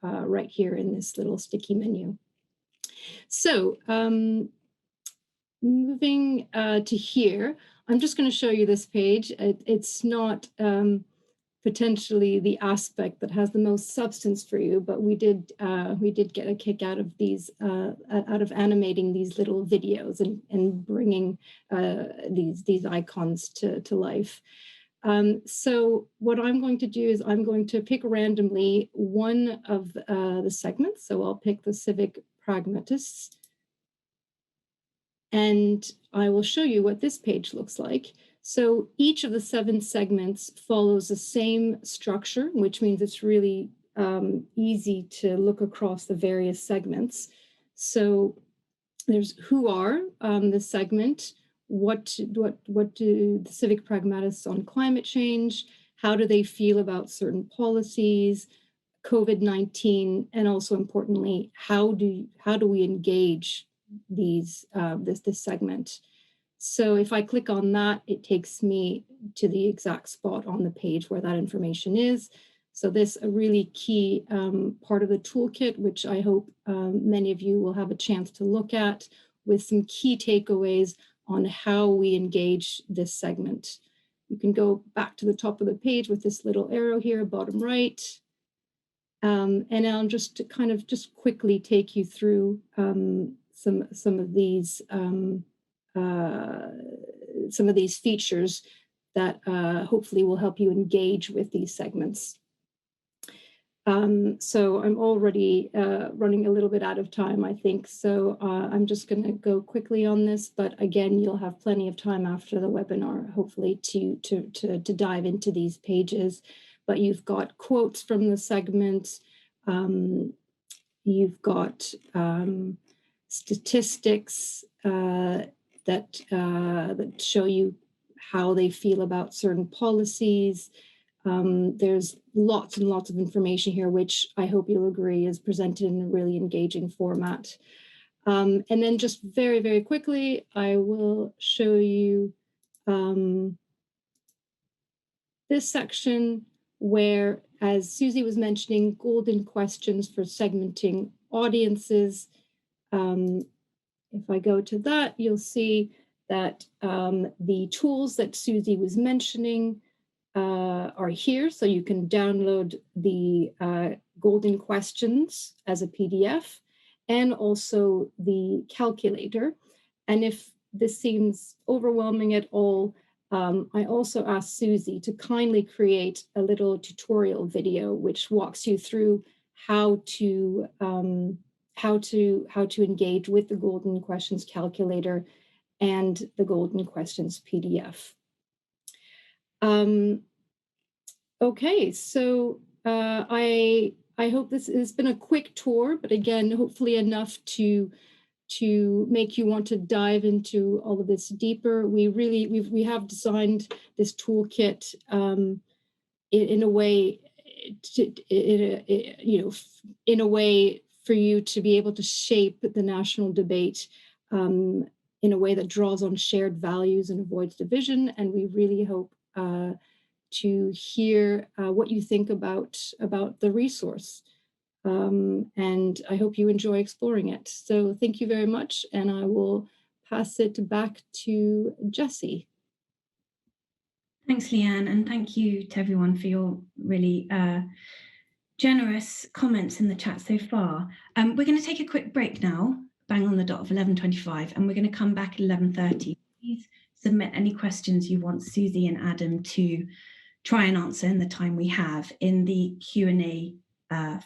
right here in this little sticky menu. So moving to here, I'm just going to show you this page. It's not potentially the aspect that has the most substance for you, but we did get a kick out of these, out of animating these little videos and bringing these icons to life. So what I'm going to do is I'm going to pick randomly one of the segments. So I'll pick the civic pragmatists. And I will show you what this page looks like. So each of the 7 segments follows the same structure, which means it's really easy to look across the various segments. So there's who are the segment, what do the civic pragmatists on climate change, how do they feel about certain policies, COVID-19, and also importantly, how do we engage these this segment. So if I click on that, it takes me to the exact spot on the page where that information is. So this a really key part of the toolkit, which I hope many of you will have a chance to look at with some key takeaways on how we engage this segment. You can go back to the top of the page with this little arrow here, bottom right. And I'll just kind of just quickly take you through some of these features that hopefully will help you engage with these segments. So I'm already running a little bit out of time, I think. So I'm just going to go quickly on this, but again, you'll have plenty of time after the webinar, hopefully, to dive into these pages. But you've got quotes from the segments. You've got statistics that show you how they feel about certain policies. There's lots and lots of information here, which I hope you'll agree is presented in a really engaging format. And then just very, very quickly, I will show you this section where, as Susie was mentioning, golden questions for segmenting audiences. If I go to that, you'll see that the tools that Susie was mentioning are here. So you can download the golden questions as a PDF and also the calculator. And if this seems overwhelming at all, I also asked Susie to kindly create a little tutorial video which walks you through how to engage with the golden questions calculator and the golden questions PDF. Okay, so I hope this has been a quick tour, but again, hopefully enough to make you want to dive into all of this deeper. We have designed this toolkit in a way, in a way for you to be able to shape the national debate in a way that draws on shared values and avoids division. And we really hope to hear what you think about the resource. And I hope you enjoy exploring it. So thank you very much. And I will pass it back to Jessie. Thanks, Leanne, and thank you to everyone for your really generous comments in the chat so far. We're going to take a quick break now, bang on the dot of 11:25, and we're going to come back at 11:30. Please submit any questions you want Susie and Adam to try and answer in the time we have in the Q&A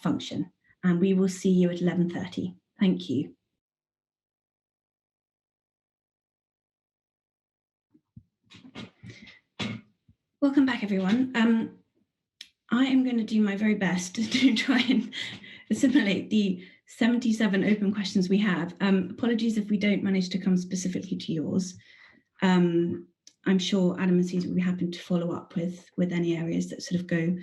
function. And we will see you at 11:30. Thank you. Welcome back, everyone. I am going to do my very best to try and assimilate the 77 open questions we have. Apologies if we don't manage to come specifically to yours. I'm sure Adam and Susie will be happy to follow up with any areas that sort of go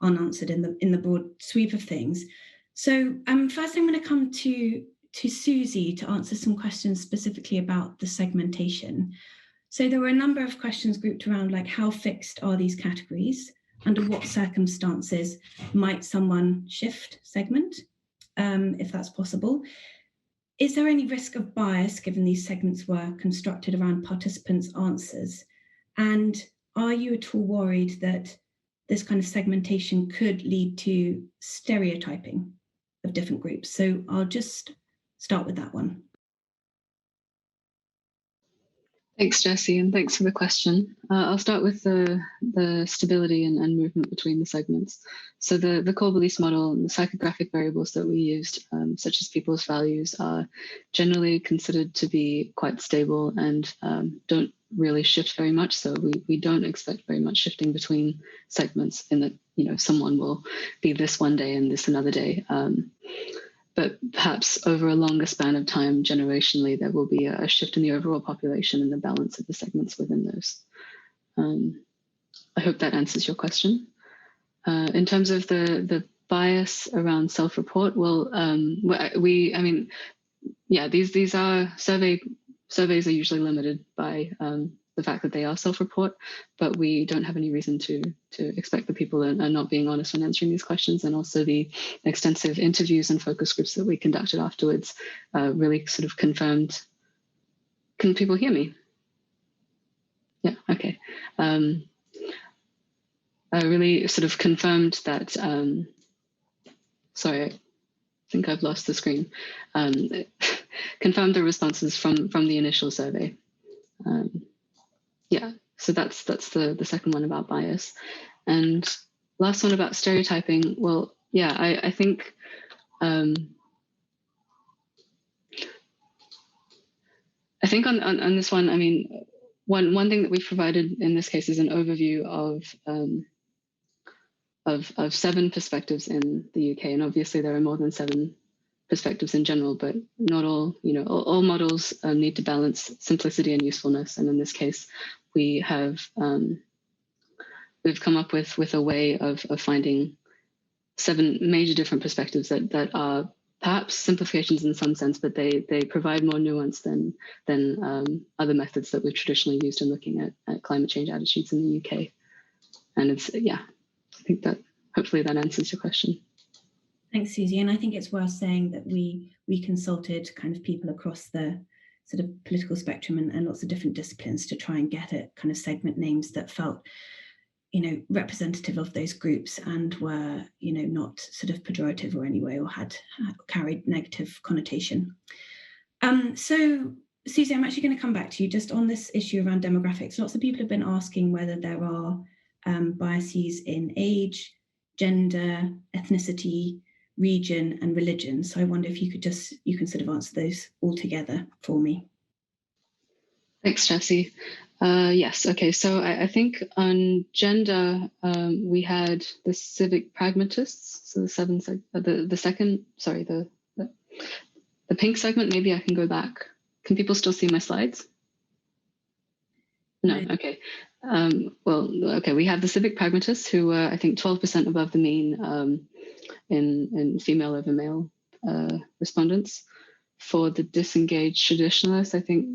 unanswered in the broad sweep of things. So first I'm going to come to Susie to answer some questions specifically about the segmentation. So there were a number of questions grouped around like how fixed are these categories? Under what circumstances might someone shift segment, if that's possible? Is there any risk of bias given these segments were constructed around participants' answers? And are you at all worried that this kind of segmentation could lead to stereotyping of different groups? So I'll just start with that one. Thanks, Jessie, and thanks for the question. I'll start with the stability and movement between the segments. So the core beliefs model and the psychographic variables that we used, such as people's values, are generally considered to be quite stable and don't really shift very much. So we don't expect very much shifting between segments in that, you know, someone will be this one day and this another day. But perhaps over a longer span of time, generationally, there will be a shift in the overall population and the balance of the segments within those. I hope that answers your question. In terms of the bias around self-report, well, these are surveys are usually limited by the fact that they are self-report, but we don't have any reason to expect that people are not being honest when answering these questions. And also the extensive interviews and focus groups that we conducted afterwards really sort of confirmed. Can people hear me? Yeah, okay. Really sort of confirmed that, sorry, I think I've lost the screen. Confirmed the responses from the initial survey. Yeah, so that's the second one about bias. And last one about stereotyping. Well, yeah, I think on this one, I mean, one thing that we've provided in this case is an overview of 7 perspectives in the UK, and obviously there are more than 7 perspectives in general, but not all, you know, all models need to balance simplicity and usefulness. And in this case, we have we've come up with a way of finding 7 major different perspectives that are perhaps simplifications in some sense, but they provide more nuance than other methods that we've traditionally used in looking at climate change attitudes in the UK. And it's, yeah, I think that hopefully that answers your question. Thanks, Susie. And I think it's worth saying that we consulted kind of people across the sort of political spectrum and lots of different disciplines to try and get at kind of segment names that felt, you know, representative of those groups and were, you know, not sort of pejorative or anyway, or had carried negative connotation. So Susie, I'm actually going to come back to you just on this issue around demographics. Lots of people have been asking whether there are biases in age, gender, ethnicity, region, and religion. So I wonder if you can sort of answer those all together for me. Thanks, Jessie. Yes, okay, so I think on gender, we had the civic pragmatists, so the pink segment. Maybe I can go back. Can people still see my slides? No, okay. Well, okay, we have the civic pragmatists who were, I think, 12% above the mean in female over male respondents. For the disengaged traditionalists, I think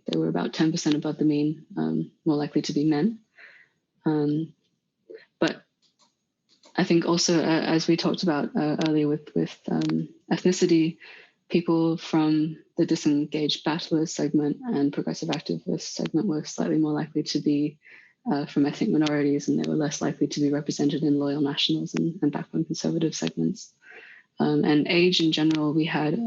they were about 10% above the mean, more likely to be men. But I think also, as we talked about earlier with ethnicity, people from the disengaged battlers segment and progressive activist segment were slightly more likely to be from ethnic minorities, and they were less likely to be represented in loyal nationals and backbone conservative segments. And age in general, we had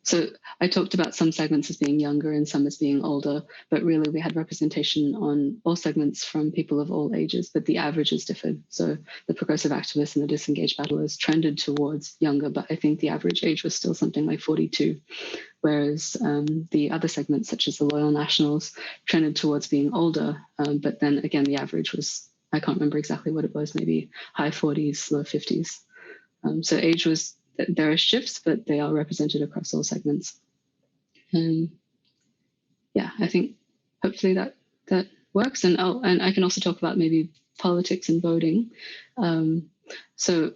So I talked about some segments as being younger and some as being older, but really we had representation on all segments from people of all ages, but the averages differed. So the progressive activists and the disengaged battlers trended towards younger, but I think the average age was still something like 42, whereas the other segments, such as the loyal nationals, trended towards being older, but then again, the average was, I can't remember exactly what it was, maybe high 40s, low 50s. So age was, there are shifts, but they are represented across all segments. And yeah, I think hopefully that works. And I can also talk about maybe politics and voting. So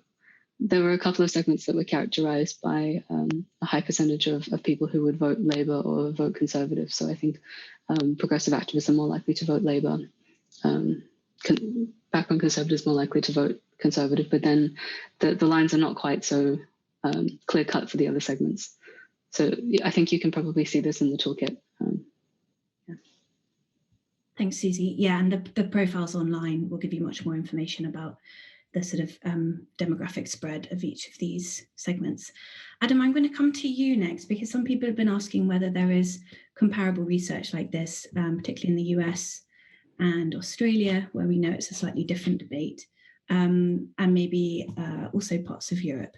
there were a couple of segments that were characterized by a high percentage of people who would vote Labour or vote Conservative. So I think progressive activists are more likely to vote Labour. Background Conservatives more likely to vote Conservative, but then the lines are not quite so clear cut for the other segments. So I think you can probably see this in the toolkit. Yeah. Thanks, Susie. Yeah, and the profiles online will give you much more information about the sort of demographic spread of each of these segments. Adam, I'm going to come to you next, because some people have been asking whether there is comparable research like this, particularly in the US and Australia, where we know it's a slightly different debate, and maybe also parts of Europe.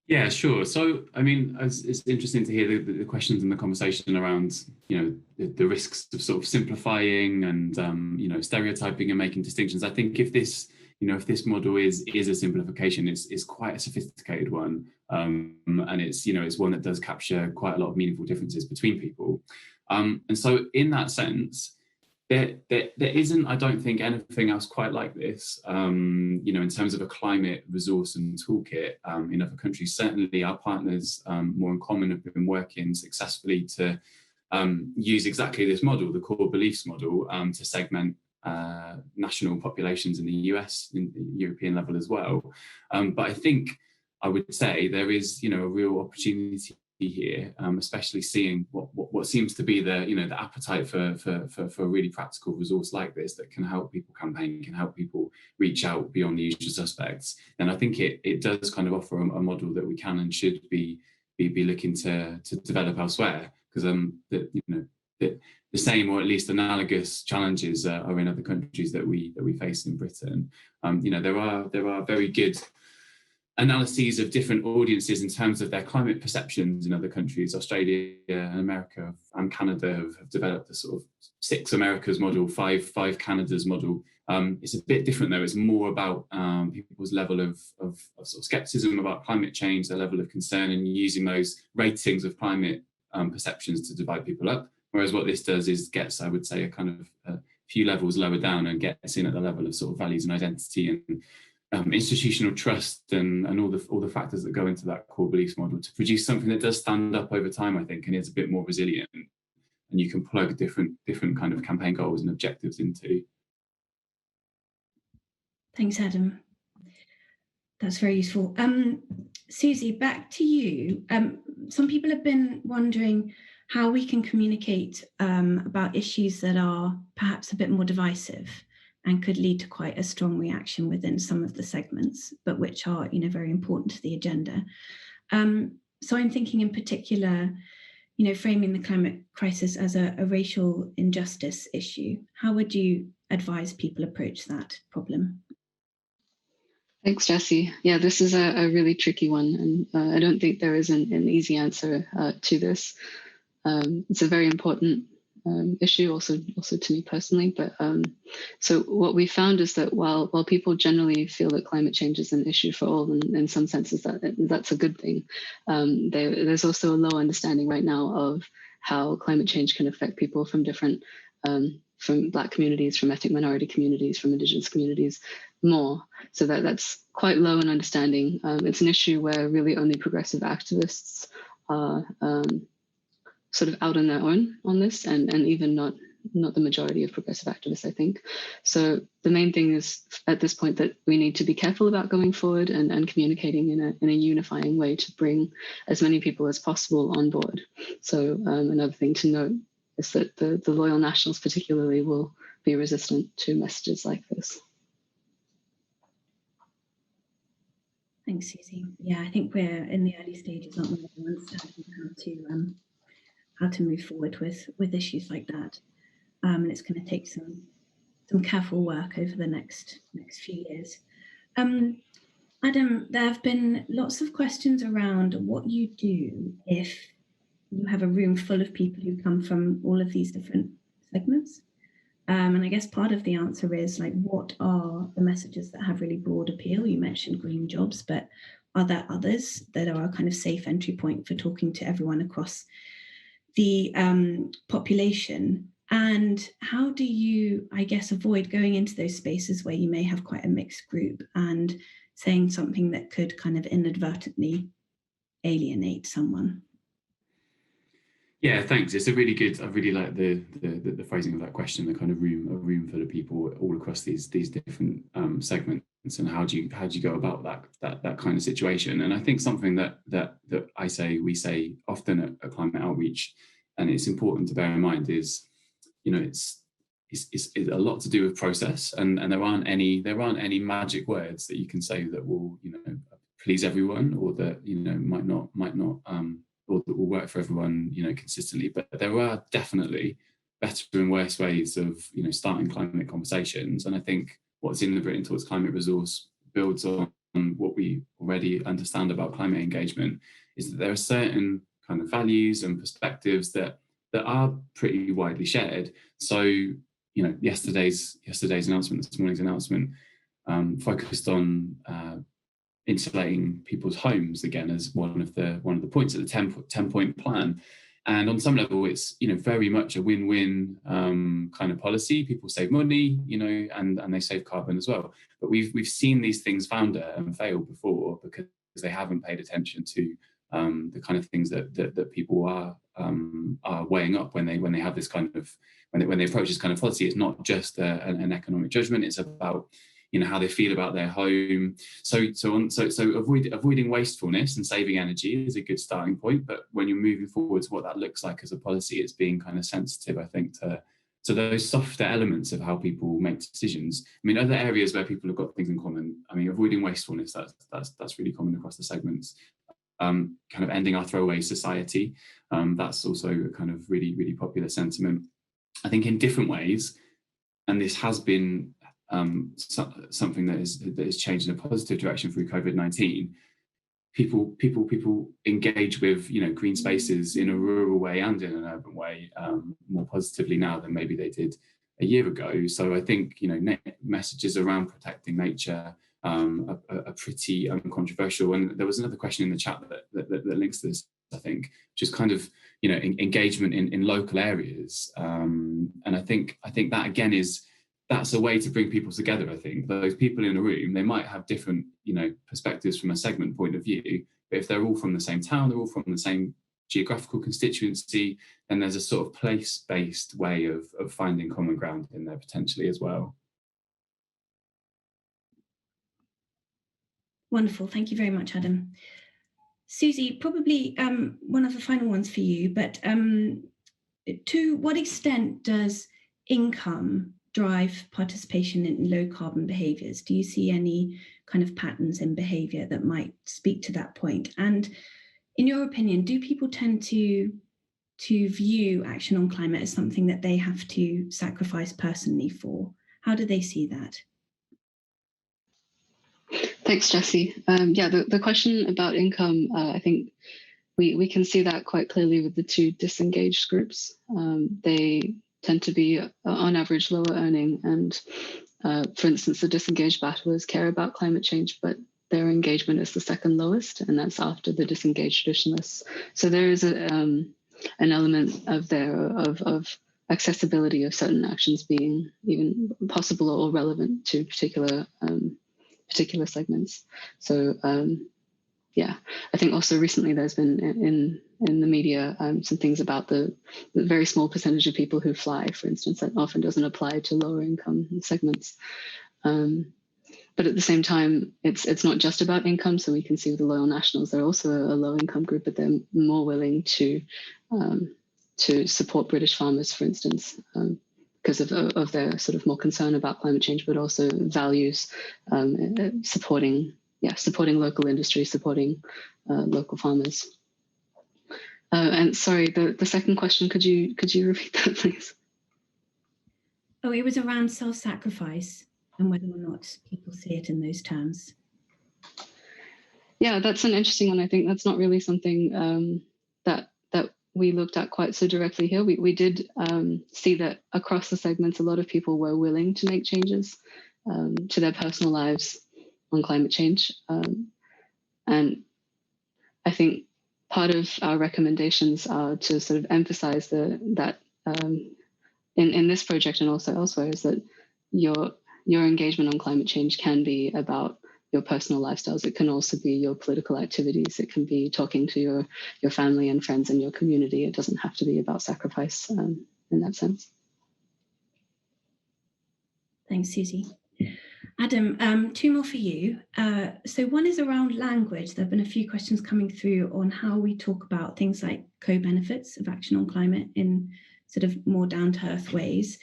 Yeah, sure. So, I mean, it's interesting to hear the questions and the conversation around, the risks of sort of simplifying and, stereotyping and making distinctions. I think if this model is a simplification, it's quite a sophisticated one, and it's one that does capture quite a lot of meaningful differences between people. And so, in that sense, there isn't, I don't think, anything else quite like this, in terms of a climate resource and toolkit in other countries. Certainly our partners more in common have been working successfully to use exactly this model, the core beliefs model, to segment national populations in the US, in the European level as well. But I think I would say there is, a real opportunity here, especially seeing what seems to be the appetite for a really practical resource like this that can help people campaign, can help people reach out beyond the usual suspects. And I think it does kind of offer a model that we can and should be looking to develop elsewhere, because the same, or at least analogous, challenges are in other countries that we face in Britain. There are very good analyses of different audiences in terms of their climate perceptions in other countries. Australia and America and Canada have developed a sort of 6 Americas model, 5 Canadas model. It's a bit different though. It's more about people's level of sort of skepticism about climate change, their level of concern, and using those ratings of climate perceptions to divide people up. Whereas what this does is gets, I would say, a kind of a few levels lower down and gets in at the level of sort of values and identity and institutional trust and all the factors that go into that core beliefs model to produce something that does stand up over time, I think, and is a bit more resilient, and you can plug different kind of campaign goals and objectives into. Thanks, Adam. That's very useful. Susie, back to you. Some people have been wondering how we can communicate about issues that are perhaps a bit more divisive and could lead to quite a strong reaction within some of the segments, but which are, very important to the agenda. So I'm thinking in particular, framing the climate crisis as a racial injustice issue. How would you advise people approach that problem? Thanks, Jessie. Yeah, this is a really tricky one, and I don't think there is an easy answer to this. It's a very important issue, also to me personally. But so what we found is that while people generally feel that climate change is an issue for all, and in some senses that's a good thing, there's also a low understanding right now of how climate change can affect people from different, from Black communities, from ethnic minority communities, from Indigenous communities more. So that's quite low in understanding. It's an issue where really only progressive activists are sort of out on their own on this, and even not the majority of progressive activists, I think. So the main thing is at this point that we need to be careful about going forward and communicating in a unifying way to bring as many people as possible on board. So another thing to note is that the loyal nationals particularly will be resistant to messages like this. Thanks, Susie. Yeah, I think we're in the early stages, aren't we, of understanding how to move forward with issues like that. And it's going to take some careful work over the next few years. Adam, there have been lots of questions around what you do if you have a room full of people who come from all of these different segments. And I guess part of the answer is, like, what are the messages that have really broad appeal? You mentioned green jobs, but are there others that are a kind of safe entry point for talking to everyone across the population? And how do you, I guess, avoid going into those spaces where you may have quite a mixed group and saying something that could kind of inadvertently alienate someone? Yeah, thanks. It's a really good. I really like the phrasing of that question. The kind of a room full of people all across these different segments, and how do you go about that kind of situation? And I think something that we say often at Climate Outreach, and it's important to bear in mind, is, you know, it's a lot to do with process, and there aren't any magic words that you can say that will, you know, please everyone, or that, you know, might not or that will work for everyone, you know, consistently. But there are definitely better and worse ways of, you know, starting climate conversations. And I think what's in the Britain Towards Climate resource builds on what we already understand about climate engagement, is that there are certain kind of values and perspectives that are pretty widely shared. So, you know, yesterday's announcement, this morning's announcement, focused on insulating people's homes again as one of the points of the 10-point plan. And on some level, it's, you know, very much a win-win kind of policy. People save money, you know, and they save carbon as well. But we've seen these things founder and fail before because they haven't paid attention to the kind of things that people are weighing up when they have this kind of, when they approach this kind of policy. It's not just an economic judgment. It's about, you know, how they feel about their home. So avoiding wastefulness and saving energy is a good starting point. But when you're moving forward to what that looks like as a policy, it's being kind of sensitive, I think, to those softer elements of how people make decisions. I mean, other areas where people have got things in common, I mean, avoiding wastefulness, that's really common across the segments. Kind of ending our throwaway society, that's also a kind of really, really popular sentiment. I think in different ways, and this has been something that is changed in a positive direction through COVID-19. People engage with, you know, green spaces in a rural way and in an urban way more positively now than maybe they did a year ago. So I think, you know, messages around protecting nature are pretty uncontroversial. And there was another question in the chat that links to this, I think, which is kind of, you know, engagement in local areas. And I think that again that's a way to bring people together. I think those people in a room, they might have different, you know, perspectives from a segment point of view, but if they're all from the same town, they're all from the same geographical constituency, then there's a sort of place-based way of finding common ground in there potentially as well. Wonderful. Thank you very much, Adam. Susie, probably one of the final ones for you, but to what extent does income drive participation in low carbon behaviours? Do you see any kind of patterns in behaviour that might speak to that point? And in your opinion, do people tend to view action on climate as something that they have to sacrifice personally for? How do they see that? Thanks, Jessie. Yeah, the question about income, I think we can see that quite clearly with the two disengaged groups. They tend to be on average lower earning, and for instance, the disengaged battlers care about climate change, but their engagement is the second lowest, and that's after the disengaged traditionalists. So there is an element of accessibility of certain actions being even possible or relevant to particular segments. So yeah, I think also recently there's been in the media some things about the very small percentage of people who fly, for instance, that often doesn't apply to lower income segments. But at the same time, it's not just about income. So we can see with the Loyal Nationals, they're also a low income group, but they're more willing to support British farmers, for instance, because of their sort of more concern about climate change, but also values supporting supporting local industry, supporting local farmers. And sorry, the second question, could you repeat that, please? Oh, it was around self-sacrifice and whether or not people see it in those terms. Yeah, that's an interesting one. I think that's not really something that we looked at quite so directly here. We did see that across the segments, a lot of people were willing to make changes to their personal lives on climate change. And I think part of our recommendations are to sort of emphasize that in this project and also elsewhere is that your engagement on climate change can be about your personal lifestyles. It can also be your political activities. It can be talking to your family and friends and your community. It doesn't have to be about sacrifice in that sense. Thanks, Susie. Adam, two more for you. So one is around language. There have been a few questions coming through on how we talk about things like co-benefits of action on climate in sort of more down-to-earth ways.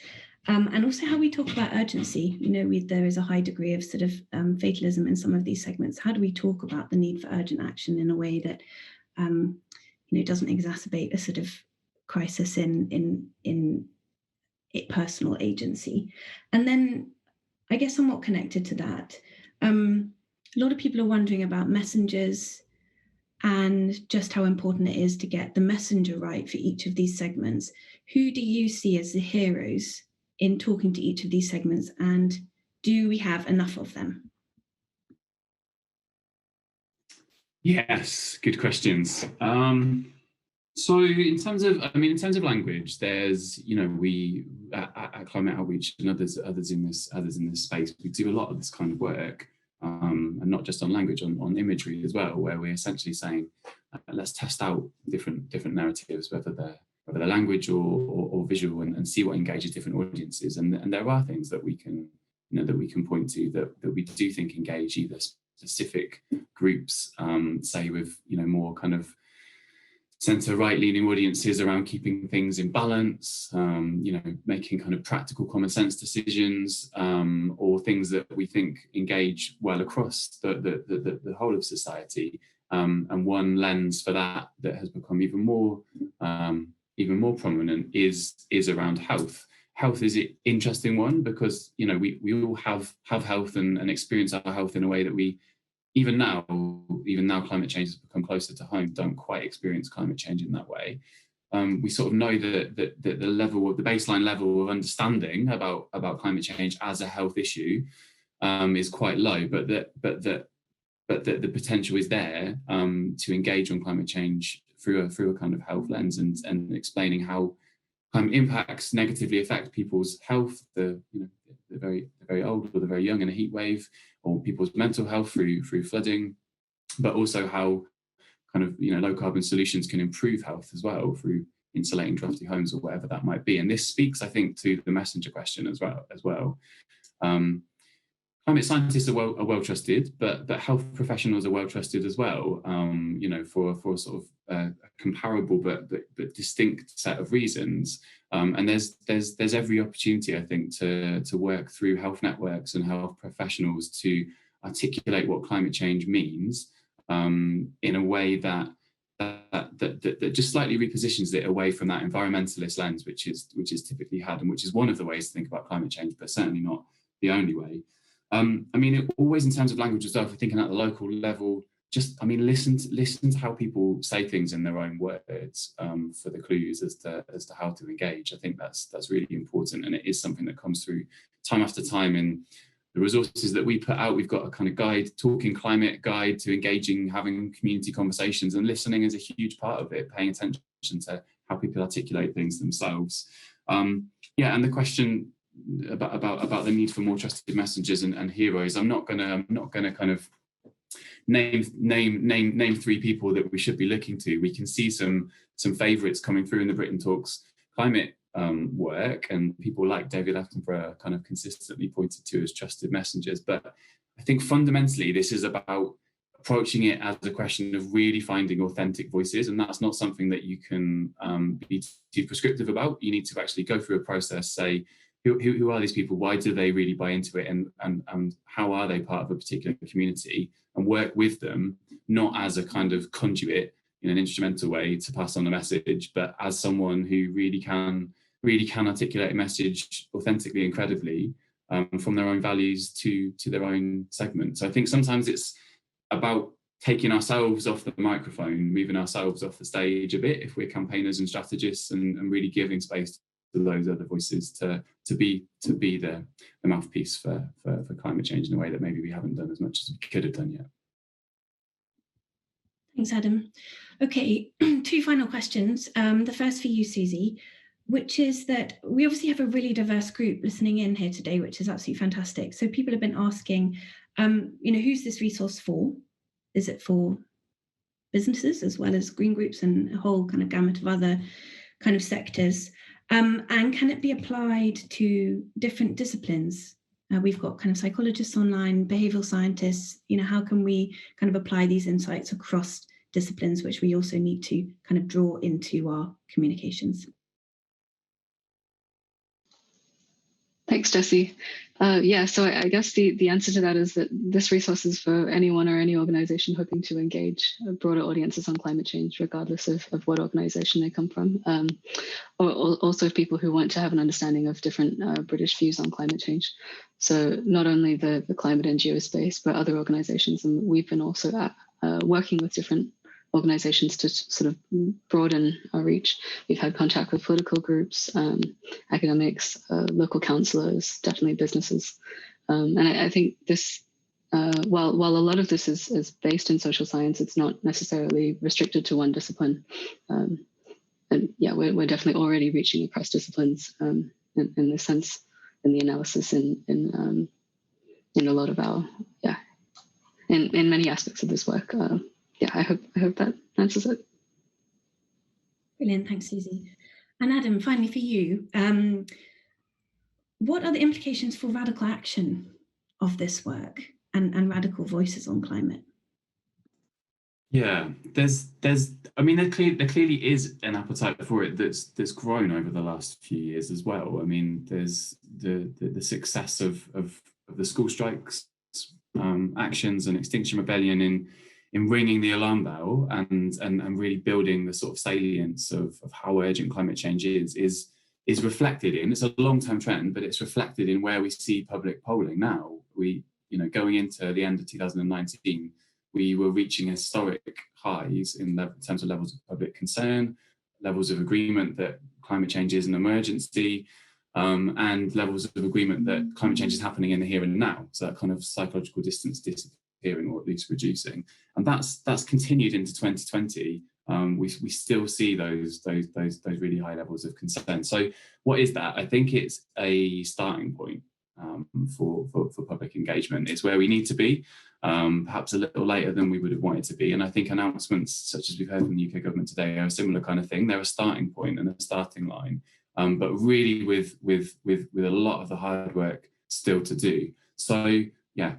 And also how we talk about urgency. You know, there is a high degree of sort of fatalism in some of these segments. How do we talk about the need for urgent action in a way that, you know, doesn't exacerbate a sort of crisis in personal agency? And then, I guess somewhat connected to that, a lot of people are wondering about messengers and just how important it is to get the messenger right for each of these segments. Who do you see as the heroes in talking to each of these segments, and do we have enough of them? Yes, good questions. So in terms of language, there's, you know, we at Climate Outreach and others in this space, we do a lot of this kind of work, and not just on language, on imagery as well, where we're essentially saying, let's test out different narratives, whether they're language or visual, and see what engages different audiences. And there are things that we can, you know, that we can point to that we do think engage either specific groups, say with, you know, more kind of centre-right leaning audiences around keeping things in balance, you know, making kind of practical common sense decisions, or things that we think engage well across the whole of society. And one lens for that has become even more prominent is around health. Health is an interesting one because, you know, we all have health and experience our health in a way that we, even now climate change has become closer to home, don't quite experience climate change in that way. We sort of know that the baseline level of understanding about climate change as a health issue is quite low, but the potential is there to engage on climate change through a kind of health lens and explaining how climate impacts negatively affect people's health, the very old or the very young in a heat wave, or people's mental health through flooding, but also how kind of, you know, low carbon solutions can improve health as well through insulating drafty homes or whatever that might be. And this speaks, I think, to the messenger question as well. Climate scientists are well trusted, but health professionals are well trusted as well. You know, for sort of a comparable but distinct set of reasons. And there's every opportunity, I think, to work through health networks and health professionals to articulate what climate change means in a way that just slightly repositions it away from that environmentalist lens, which is typically had, and which is one of the ways to think about climate change, but certainly not the only way. I mean, always in terms of language as well, if we're thinking at the local level, listen to how people say things in their own words for the clues as to how to engage. I think that's really important, and it is something that comes through time after time in the resources that we put out. We've got a kind of guide, talking climate guide to engaging, having community conversations, and listening is a huge part of it, paying attention to how people articulate things themselves. And the question about the need for more trusted messengers and heroes, I'm not gonna kind of name three people that we should be looking to. We can see some favourites coming through in the Britain Talks climate work, and people like David Attenborough kind of consistently pointed to as trusted messengers. But I think fundamentally this is about approaching it as a question of really finding authentic voices, and that's not something that you can be too prescriptive about. You need to actually go through a process, say, who are these people? Why do they really buy into it? And how are they part of a particular community? And work with them, not as a kind of conduit in an instrumental way to pass on a message, but as someone who really can articulate a message authentically and credibly, from their own values to their own segment. So I think sometimes it's about taking ourselves off the microphone, moving ourselves off the stage a bit if we're campaigners and strategists, and really giving space to those other voices to be the mouthpiece for climate change in a way that maybe we haven't done as much as we could have done yet. Thanks, Adam. Okay, 2 final questions. The first for you, Susie, which is that we obviously have a really diverse group listening in here today, which is absolutely fantastic. So people have been asking, who's this resource for? Is it for businesses as well as green groups and a whole kind of gamut of other kind of sectors? And can it be applied to different disciplines? We've got kind of psychologists online, behavioral scientists. How can we kind of apply these insights across disciplines, which we also need to kind of draw into our communications? Thanks, Jessie. So I guess the answer to that is that this resource is for anyone or any organization hoping to engage broader audiences on climate change, regardless of what organization they come from, or also people who want to have an understanding of different British views on climate change. So not only the climate NGO space, but other organizations. And we've been also working with different organizations to sort of broaden our reach. We've had contact with political groups, academics, local councillors, definitely businesses. And I think this, while a lot of this is based in social science, it's not necessarily restricted to one discipline. And yeah, we're definitely already reaching across disciplines in this sense, in the analysis, in a lot of our, in many aspects of this work. I hope that answers it. Brilliant, thanks, Susie. And Adam, finally for you, what are the implications for radical action of this work and radical voices on climate? Yeah, there clearly is an appetite for it that's grown over the last few years as well. I mean, there's the success of the school strikes, actions, and Extinction Rebellion in ringing the alarm bell and really building the sort of salience of how urgent climate change is reflected in. It's a long-term trend, but it's reflected in where we see public polling now. Going into the end of 2019, we were reaching historic highs in terms of levels of public concern, levels of agreement that climate change is an emergency, and levels of agreement that climate change is happening in the here and now. So that kind of psychological distance disappearing, or at least reducing, and that's continued into 2020. We still see those really high levels of concern. So what is that? I think it's a starting point for public engagement. It's where we need to be, perhaps a little later than we would have wanted to be. And I think announcements such as we've heard from the UK government today are a similar kind of thing. They're a starting point and a starting line, but really with a lot of the hard work still to do. So yeah,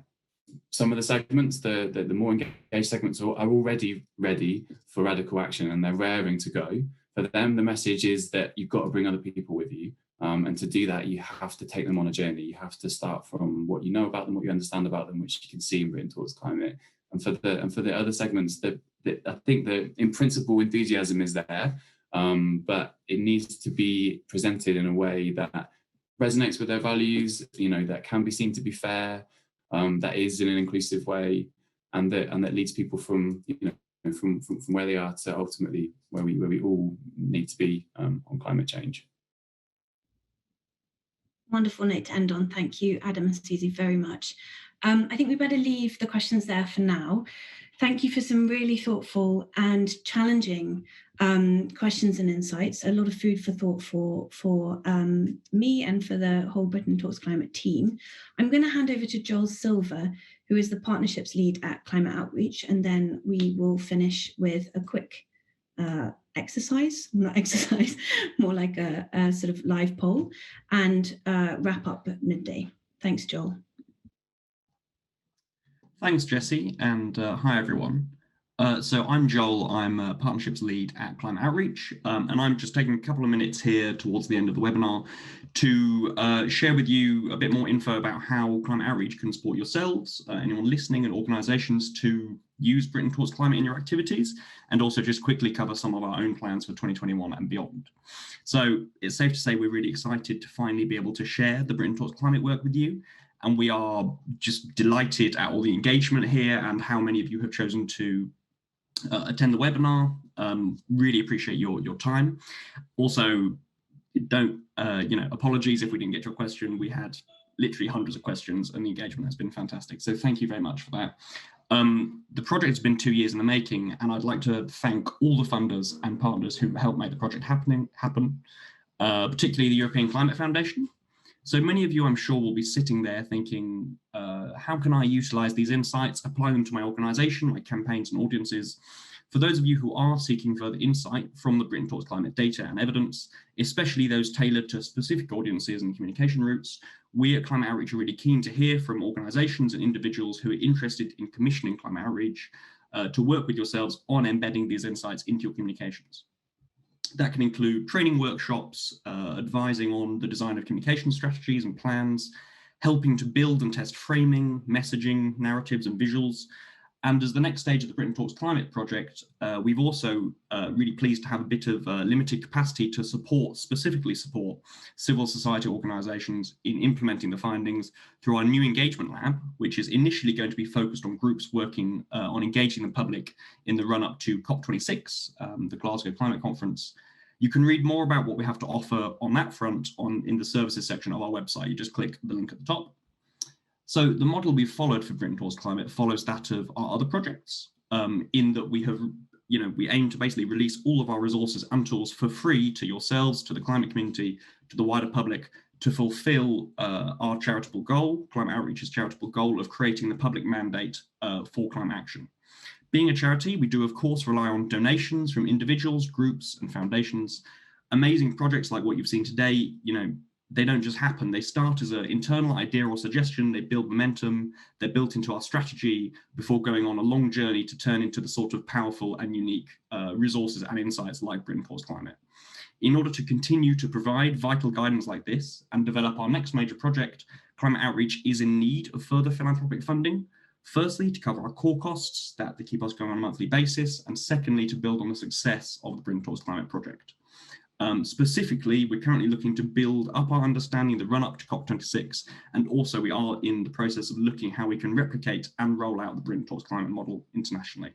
some of the segments, the more engaged segments are already ready for radical action, and they're raring to go. For them, the message is that you've got to bring other people with you. And to do that, you have to take them on a journey. You have to start from what you know about them, what you understand about them, which you can see in Written Towards Climate. And for the other segments, I think the in principle enthusiasm is there, but it needs to be presented in a way that resonates with their values. That can be seen to be fair, that is in an inclusive way, and that leads people from where they are to ultimately where we all need to be on climate change. Wonderful note to end on. Thank you, Adam and Susie, very much. I think we better leave the questions there for now. Thank you for some really thoughtful and challenging questions and insights. A lot of food for thought for me and for the whole Britain Talks Climate team. I'm going to hand over to Joel Silver, who is the partnerships lead at Climate Outreach, and then we will finish with a quick more like a sort of live poll, and wrap up at midday. Thanks, Joel. Thanks, Jessie, and hi, everyone. So I'm Joel, I'm a partnerships lead at Climate Outreach, and I'm just taking a couple of minutes here towards the end of the webinar to share with you a bit more info about how Climate Outreach can support yourselves, anyone listening, and organisations to use Britain Towards Climate in your activities, and also just quickly cover some of our own plans for 2021 and beyond. So it's safe to say we're really excited to finally be able to share the Britain Towards Climate work with you, and we are just delighted at all the engagement here and how many of you have chosen to attend the webinar. Really appreciate your time. Also, don't apologies if we didn't get your question. We had literally hundreds of questions and the engagement has been fantastic, so thank you very much for that. The project has been 2 years in the making, and I'd like to thank all the funders and partners who helped make the project happen, particularly the European Climate Foundation. So many of you, I'm sure, will be sitting there thinking, how can I utilize these insights, apply them to my organization, my campaigns and audiences? For those of you who are seeking further insight from the Britain Towards Climate data and evidence, especially those tailored to specific audiences and communication routes, we at Climate Outreach are really keen to hear from organizations and individuals who are interested in commissioning Climate Outreach to work with yourselves on embedding these insights into your communications. That can include training workshops, advising on the design of communication strategies and plans, helping to build and test framing, messaging, narratives and visuals. And as the next stage of the Britain Talks Climate project, we've also really pleased to have a bit of limited capacity to specifically support civil society organisations in implementing the findings through our new engagement lab, which is initially going to be focused on groups working on engaging the public in the run-up to COP26, the Glasgow Climate Conference. You can read more about what we have to offer on that front in the services section of our website. You just click the link at the top. So the model we've followed for Britain Towards Climate follows that of our other projects, in that we aim to basically release all of our resources and tools for free to yourselves, to the climate community, to the wider public, to fulfill our charitable goal, Climate Outreach's charitable goal of creating the public mandate for climate action. Being a charity, we do of course rely on donations from individuals, groups and foundations. Amazing projects like what you've seen today, they don't just happen. They start as an internal idea or suggestion, they build momentum, they're built into our strategy before going on a long journey to turn into the sort of powerful and unique resources and insights like Britain Towards Climate. In order to continue to provide vital guidance like this and develop our next major project, Climate Outreach is in need of further philanthropic funding. Firstly, to cover our core costs that keep us going on a monthly basis, and secondly, to build on the success of the Britain Towards Climate project. Specifically, we're currently looking to build up our understanding of the run-up to COP26, and also we are in the process of looking how we can replicate and roll out the Britain Towards Climate model internationally.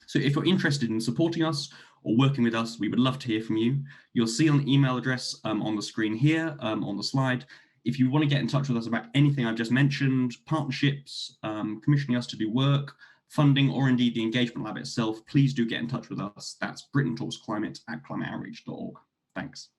So if you're interested in supporting us or working with us, we would love to hear from you. You'll see an email address on the screen here on the slide. If you want to get in touch with us about anything I've just mentioned, partnerships, commissioning us to do work, funding, or indeed the engagement lab itself, please do get in touch with us. That's Britain Talks Climate at climateoutreach.org. Thanks.